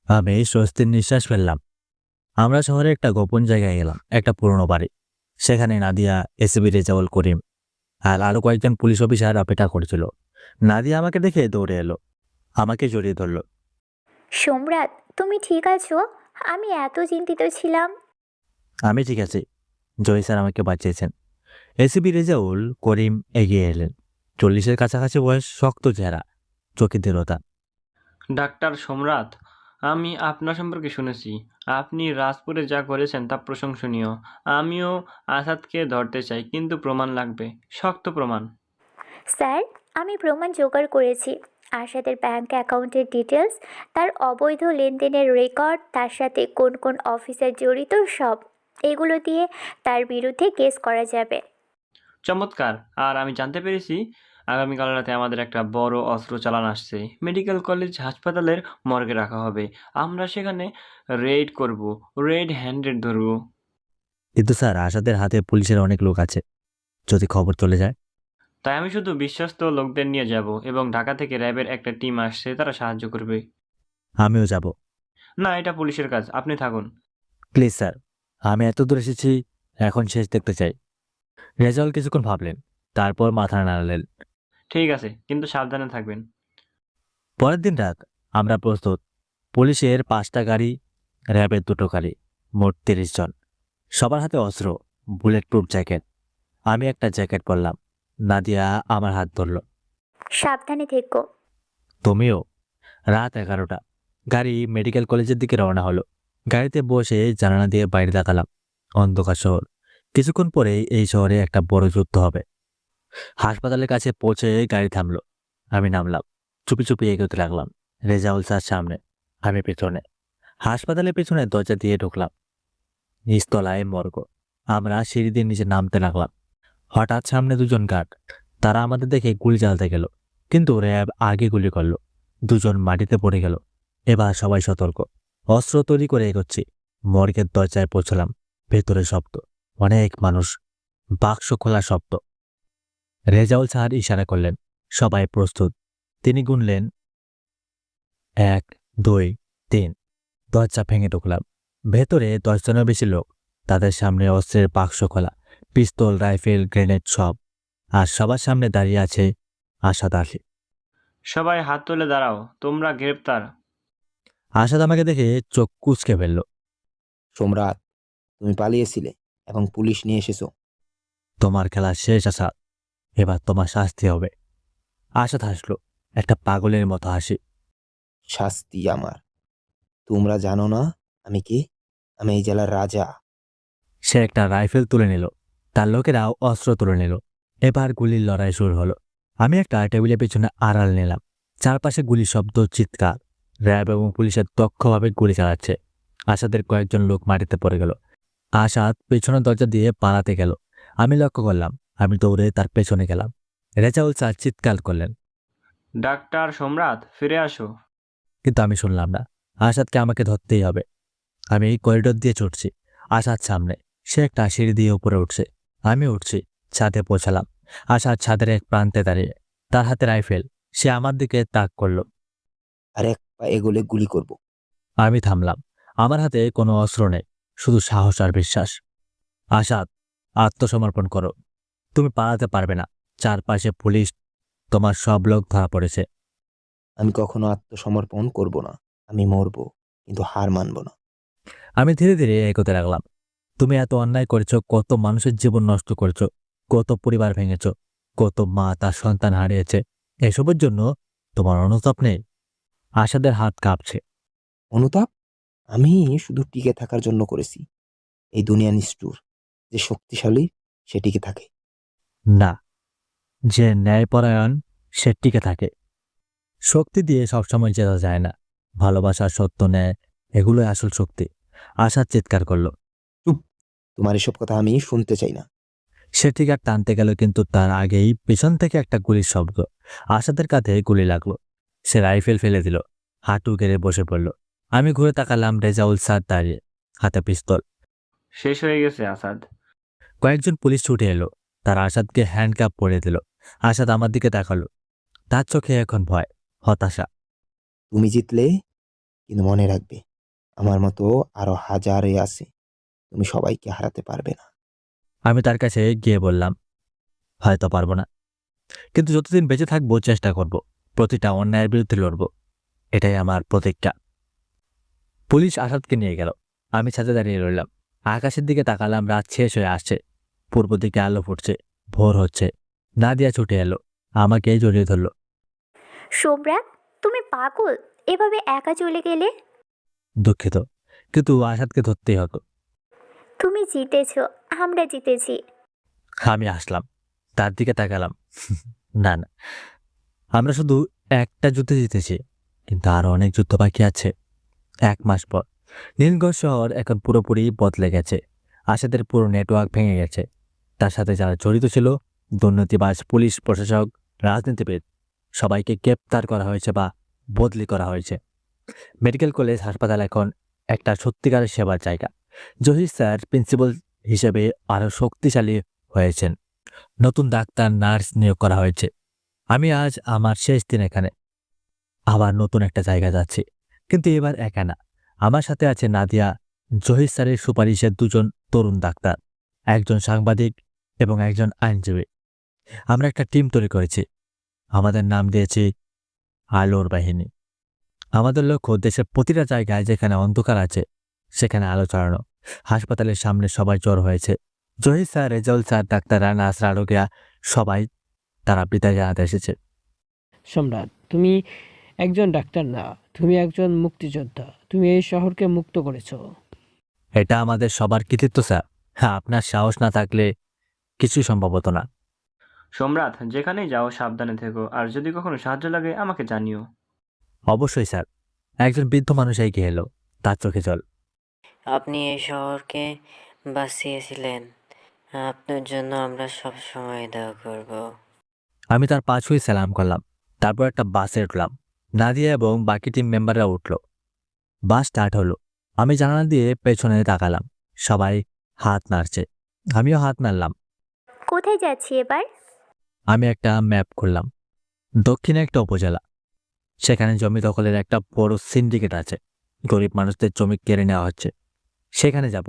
আমি স্বস্তির নিঃশ্বাস ফেললাম। আমরা শহরে একটা গোপন জায়গায় গেলাম, একটা পুরনো বাড়ি। সেখানে নাদিয়া, এসপি রেজাউল করিম আর আরো কয়েকজন পুলিশ অফিসার অপেক্ষা করেছিল। নাদিয়া আমাকে দেখে দৌড়ে এলো, আমাকে জড়িয়ে ধরলো। সম্রাট, তুমি ঠিক আছো? আমি এত চিন্তিত ছিলাম। আমি ঠিক আছি, জয় স্যার আমাকে বাঁচিয়েছেন। এসপি রেজাউল করিম এগিয়ে এলেন। 40-এর কাছাকাছি বয়স, শক্ত চেহারা, চোখে দৃঢ়তা। ডাক্তার সম্রাট, আমি আপনার সম্পর্কে শুনেছি। আপনি রাজপুরে যা করেছেন তা প্রশংসনীয়। আমিও আসাদকে ধরতে চাই, কিন্তু প্রমাণ লাগবে, শক্ত প্রমাণ। স্যার, আমি প্রমাণ জোগাড় করেছি। আশাদের ব্যাংক অ্যাকাউন্টের ডিটেলস, তার অবৈধ লেনদেনের রেকর্ড, তার সাথে কোন কোন অফিসার জড়িত, সব। এগুলো দিয়ে তার বিরুদ্ধে কেস করা যাবে। চমৎকার। আর আমি জানতে পেরেছি আগামীকাল রাতে আমাদের একটা বড় অস্ত্র চালান আসছে। মেডিকেল কলেজ হাসপাতালের মর্গে রাখা হবে। আমরা সেখানে রেড করব, রেড হ্যান্ডেড ধরব। কিন্তু স্যার, আশাদের হাতে পুলিশের অনেক লোক আছে, যদি খবর চলে যায়? তাই আমি শুধু বিশ্বস্ত লোকদের নিয়ে যাব, এবং ঢাকা থেকে র্যাবের একটা টিম আসছে, তারা সাহায্য করবে। আমিও যাব। না, এটা পুলিশের কাজ, আপনি থাকুন। প্লিজ স্যার, আমি এত দূর এসেছি, এখন শেষ দেখতে চাই। রেজাউল কিছুক্ষণ ভাবলেন, তারপর মাথা নাড়ালেন। ঠিক আছে, কিন্তু সাবধানে থাকবেন। পরের দিন রাত আমরা প্রস্তুত। পুলিশের 5টা গাড়ি, র্যাবের 2টো গাড়ি, মোট 30 জন। সবার হাতে অস্ত্র, বুলেট প্রুফ জ্যাকেট। আমি একটা জ্যাকেট পরলাম। নাদিয়া আমার হাত ধরল। সাবধানে থেকো। তুমিও। রাত 11টা। গাড়ি মেডিকেল কলেজের দিকে রওনা হলো। গাড়িতে বসে জানালা দিয়ে বাইরে তাকালাম। অন্ধকার শহর। কিছুক্ষণ পরে এই শহরে একটা বড় যুদ্ধ হবে। হাসপাতালের কাছে পৌঁছে গাড়ি থামলো। আমি নামলাম, চুপি চুপি এগোতে লাগলাম। রেজাউল স্যার সামনে, আমি পেছনে। হাসপাতালের পেছনে দরজা দিয়ে ঢুকলাম। নিচতলায় মর্গ। আমরা সিঁড়ি দিয়ে নিচে নামতে লাগলাম। হঠাৎ সামনে 2 জন গার্ড। তারা আমাদের দেখে গুলি চালাতে গেল, কিন্তু র্যাব আগে গুলি করলো। 2 জন মাটিতে পড়ে গেল। এবার সবাই সতর্ক, অস্ত্র তৈরি করে এগোচ্ছি। মর্গের দরজায় পৌঁছলাম। ভেতরে শব্দ, অনেক মানুষ, বাক্স খোলা শব্দ। রেজাউল স্যার ইশারা করলেন, সবাই প্রস্তুত। তিনি গুনলেন 1, 2, 3। দরজা ভেঙে ঢুকলাম। ভেতরে 10 জনের বেশি লোক। তাদের সামনে অস্ত্রের বাক্স খোলা, পিস্তল, রাইফেল, গ্রেনেড সব। আর সবার সামনে দাঁড়িয়ে আছে আসাদ আলী। সবাই হাত তুলে দাঁড়াও, তোমরা গ্রেপ্তার। আসাদ আমাকে দেখে চোখ কুঁচকে ফেলল। সম্রাট, তুমি পালিয়েছিলে এবং পুলিশ নিয়ে এসেছো। তোমার খেলা শেষ আসাদ, এবার তোমার শাস্তি হবে। আসাদ হাসলো, একটা পাগলের মতো হাসি। শাস্তি আমার? তোমরা জানো না আমি কে? আমি এই জেলার রাজা। সে একটা রাইফেল তুলে নিল, তার লোকেরাও অস্ত্র তুলে নিল। এবার গুলির লড়াই শুরু হলো। আমি একটা টেবিলের পেছনে আড়াল নিলাম। চারপাশে গুলির শব্দ, চিৎকার। র্যাব এবং পুলিশের দক্ষভাবে গুলি চালাচ্ছে। আসাদের কয়েকজন লোক মাটিতে পড়ে গেল। আসাদ পেছনের দরজা দিয়ে পালাতে গেল। আমি লক্ষ্য করলাম, আমি দৌড়ে তার পেছনে গেলাম। রেজাউল স্যার চিৎকার করলেন, ডাক্তার সম্রাট, ফিরে আসো। কিন্তু আমি শুনলাম না। আসাদকে আমাকে ধরতেই হবে। আমি এই করিডোর দিয়ে ছুটছি। আসাদ সামনে, সে একটা সিঁড়ি দিয়ে উপরে উঠছে। আমি উঠছি, ছাদে পৌঁছালাম। আসাদ ছাদের এক প্রান্তে দাঁড়িয়ে, তার হাতে রাইফেল। সে আমার দিকে তাক করলো। আর এক পা এগোলে গুলি করব। আমি থামলাম। আমার হাতে কোনো অস্ত্র নেই, শুধু সাহস আর বিশ্বাস। আসাদ, আত্মসমর্পণ করো। তুমি পালাতে পারবে না। চারপাশে পুলিশ, তোমার সব লোক ধরা পড়েছে। আমি কখনো আত্মসমর্পণ করব না। আমি মরব, কিন্তু হার মানব না। আমি ধীরে ধীরে এগোতে লাগলাম। তুমি এত অন্যায় করেছো, কত মানুষের জীবন নষ্ট করেছো, কত পরিবার ভেঙেছো, কত মা তার সন্তান হারিয়েছে। এসবের জন্য তোমার অনুতাপ নেই? আসাদের হাত কাঁপছে। অনুতাপ? আমি শুধু টিকে থাকার জন্য করেছি। এই দুনিয়া নিষ্ঠুর, যে শক্তিশালী সে টিকে থাকে। না, যে ন্যায়পরায়ণ সে টিকে থাকে। শক্তি দিয়ে সবসময় জেতা যায় না। ভালোবাসা, সত্য, ন্যায়, এগুলোই আসল শক্তি। আসাদ চিৎকার করলো। তোমার এসব কথা আমি শুনতে চাই না। সে ঠিক আর টানতে গেল, কিন্তু তার আগেই পেছন থেকে একটা গুলির শব্দ। আসাদের কাঁধে গুলি লাগলো। সে রাইফেল ফেলে দিল, হাঁটু গেড়ে বসে পড়ল। আমি ঘুরে তাকালাম, রেজাউল স্যার দাঁড়িয়ে, হাতে পিস্তল। শেষ হয়ে গেছে আসাদ। কয়েকজন পুলিশ ছুটে এলো, তার আসাদকে হ্যান্ডকাপ পরে দিল। আসাদ আমার দিকে তাকালো, তার চোখে এখন ভয়, হতাশা। তুমি জিতলে, কিন্তু মনে রাখবে আমার মতো আরো হাজারে আছে। তুমি সবাইকে হারাতে পারবে না। আমি তার কাছে গিয়ে বললাম, হয়তো পারবো না, কিন্তু যতদিন বেঁচে থাকবো চেষ্টা করব, প্রতিটা অন্যায়ের বিরুদ্ধে লড়ব। এটাই আমার প্রতিজ্ঞা। পুলিশ আসাদকে নিয়ে গেল। আমি ছাদে দাঁড়িয়ে রইলাম। আকাশের দিকে তাকালাম, রাত শেষ হয়ে আসছে। পূর্ব দিকে আলো ফুটছে, ভোর হচ্ছে। নাদিয়া ছুটে এলো, আমাকে জড়িয়ে ধরল। সম্রাট, তুমি পাগল? এভাবে একা চলে গেলে? দুঃখিত, কিন্তু আসাদকে ধরতেই হতো। তুমি জিতেছ, আমরা জিতেছি। আমি আসলাম, তার দিকে তাকালাম। না না, আমরা শুধু একটা যুদ্ধে জিতেছি, কিন্তু আরো অনেক যুদ্ধ বাকি আছে। 1 মাস পর নীলগঞ্জ শহর এখন পুরোপুরি বদলে গেছে। আসাদের পুরো নেটওয়ার্ক ভেঙে গেছে। তার সাথে যারা জড়িত ছিল, দুর্নীতিবাজ, পুলিশ, প্রশাসক, রাজনীতিবিদ, সবাইকে গ্রেপ্তার করা হয়েছে বা বদলি করা হয়েছে। মেডিকেল কলেজ হাসপাতাল এখন একটা সত্যিকারের সেবার জায়গা। জহির স্যার প্রিন্সিপাল হিসেবে আরও শক্তিশালী হয়েছেন। নতুন ডাক্তার, নার্স নিয়োগ করা হয়েছে। আমি আজ আমার শেষ দিন এখানে। আবার নতুন একটা জায়গা যাচ্ছি, কিন্তু এবার একা না। আমার সাথে আছে নাদিয়া, জহির স্যারের সুপারিশের 2 জন তরুণ ডাক্তার, একজন সাংবাদিক এবং একজন আইনজীবী। আমরা একটা টিম তৈরি করেছি। আমাদের নাম দিয়েছি আলোর বাহিনী। আমাদের লক্ষ্য দেশের প্রতিটা জায়গায় যেখানে অন্ধকার আছে সেখানে আলো ছড়ানো। হাসপাতালের সামনে সবাই জড়ো হয়েছে। জহির স্যার, রেজাউল স্যার, ডাক্তাররা, নার্সরা, রোগীরা, সবাই তারা বিদায় জানাতে এসেছে। সম্রাট, তুমি একজন ডাক্তার না, তুমি একজন মুক্তিযোদ্ধা। তুমি এই শহরকে মুক্ত করেছো। এটা আমাদের সবার কৃতিত্ব স্যার। হ্যাঁ, আপনার সাহস না থাকলে কিছুই সম্ভব হতো না। সম্রাট, যেখানেই যাও সাবধানে থেকো, আর যদি কখনো সাহায্য লাগে আমাকে জানিও। অবশ্যই স্যার। একজন বৃদ্ধ মানুষ এগিয়ে এলো, তার চোখে জল। আপনি এই শহরকে বাঁচিয়েছিলেন, আপনার জন্য আমরা সব সময় দোয়া করব। আমি তার পা ছুঁয়ে সালাম করলাম। তারপর একটা বাসে উঠলাম। নাদিয়া এবং বাকি টিম মেম্বাররা উঠল। বাস স্টার্ট হলো। আমি জানালা দিয়ে পেছনে তাকালাম। সবাই হাত নাড়ছে, আমিও হাত নাড়লাম। কোথায় যাচ্ছি এবার? আমি একটা ম্যাপ খুললাম। দক্ষিণে একটা উপজেলা, সেখানে জমি দখলের একটা বড় সিন্ডিকেট আছে। গরিব মানুষদের জমি কেড়ে নেওয়া হচ্ছে। সেখানে যাব।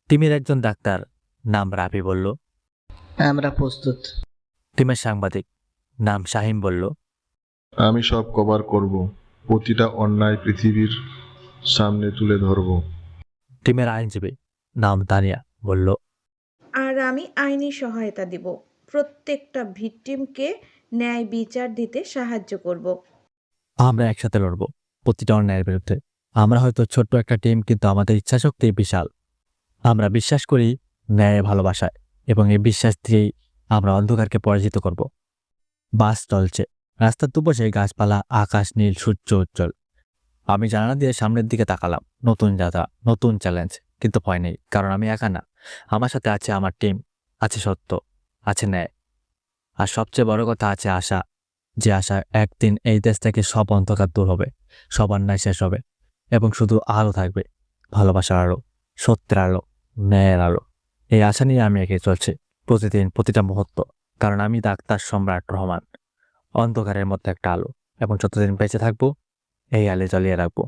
টিমের একজন ডাক্তার, নাম রাফি, বলল, আমরা প্রস্তুত। টিমের সাংবাদিক, নাম শাহিম, বলল, আমি সব কভার করব, প্রতিটা অন্যায় পৃথিবীর সামনে তুলে ধরব। টিমের আইনজীবী নাম তানিয়া বলল, আর আমি আইনি সহায়তা দিব, প্রত্যেকটা ভিকটিমকে ন্যায় বিচার দিতে সাহায্য করব। আমরা একসাথে লড়ব প্রতিটা অন্যায়ের বিরুদ্ধে। আমরা হয়তো ছোট্ট একটা টিম, কিন্তু আমাদের ইচ্ছাশক্তি বিশাল। আমরা বিশ্বাস করি ন্যায় ভালোবাসায়, এবং এই বিশ্বাস দিয়েই আমরা অন্ধকারকে পরাজিত করব। বাস চলছে, রাস্তার দুপাশে গাছপালা, আকাশ নীল, সূর্য উজ্জ্বল। আমি জানালা দিয়ে সামনের দিকে তাকালাম। নতুন যাত্রা, নতুন চ্যালেঞ্জ, কিন্তু ভয় নেই, কারণ আমি একা না। আমার সাথে আছে আমার টিম, আছে সত্য, আছে ন্যায়, আর সবচেয়ে বড় কথা আছে আশা। যে আশা একদিন এই দেশ থেকে সব অন্ধকার দূর হবে, সব অন্যায় শেষ হবে, এবং শুধু আলো থাকবে, ভালোবাসার আলো, সত্যের আলো, ন্যায়ের আলো। এই আশা নিয়ে আমি এগিয়ে চলছি প্রতিদিন, প্রতিটা মুহূর্ত, কারণ আমি ডাক্তার সম্রাট রহমান, অন্ধকারের মধ্যে একটা আলো, এবং যতদিন বেঁচে থাকবো এই আলো জ্বালিয়ে রাখবো।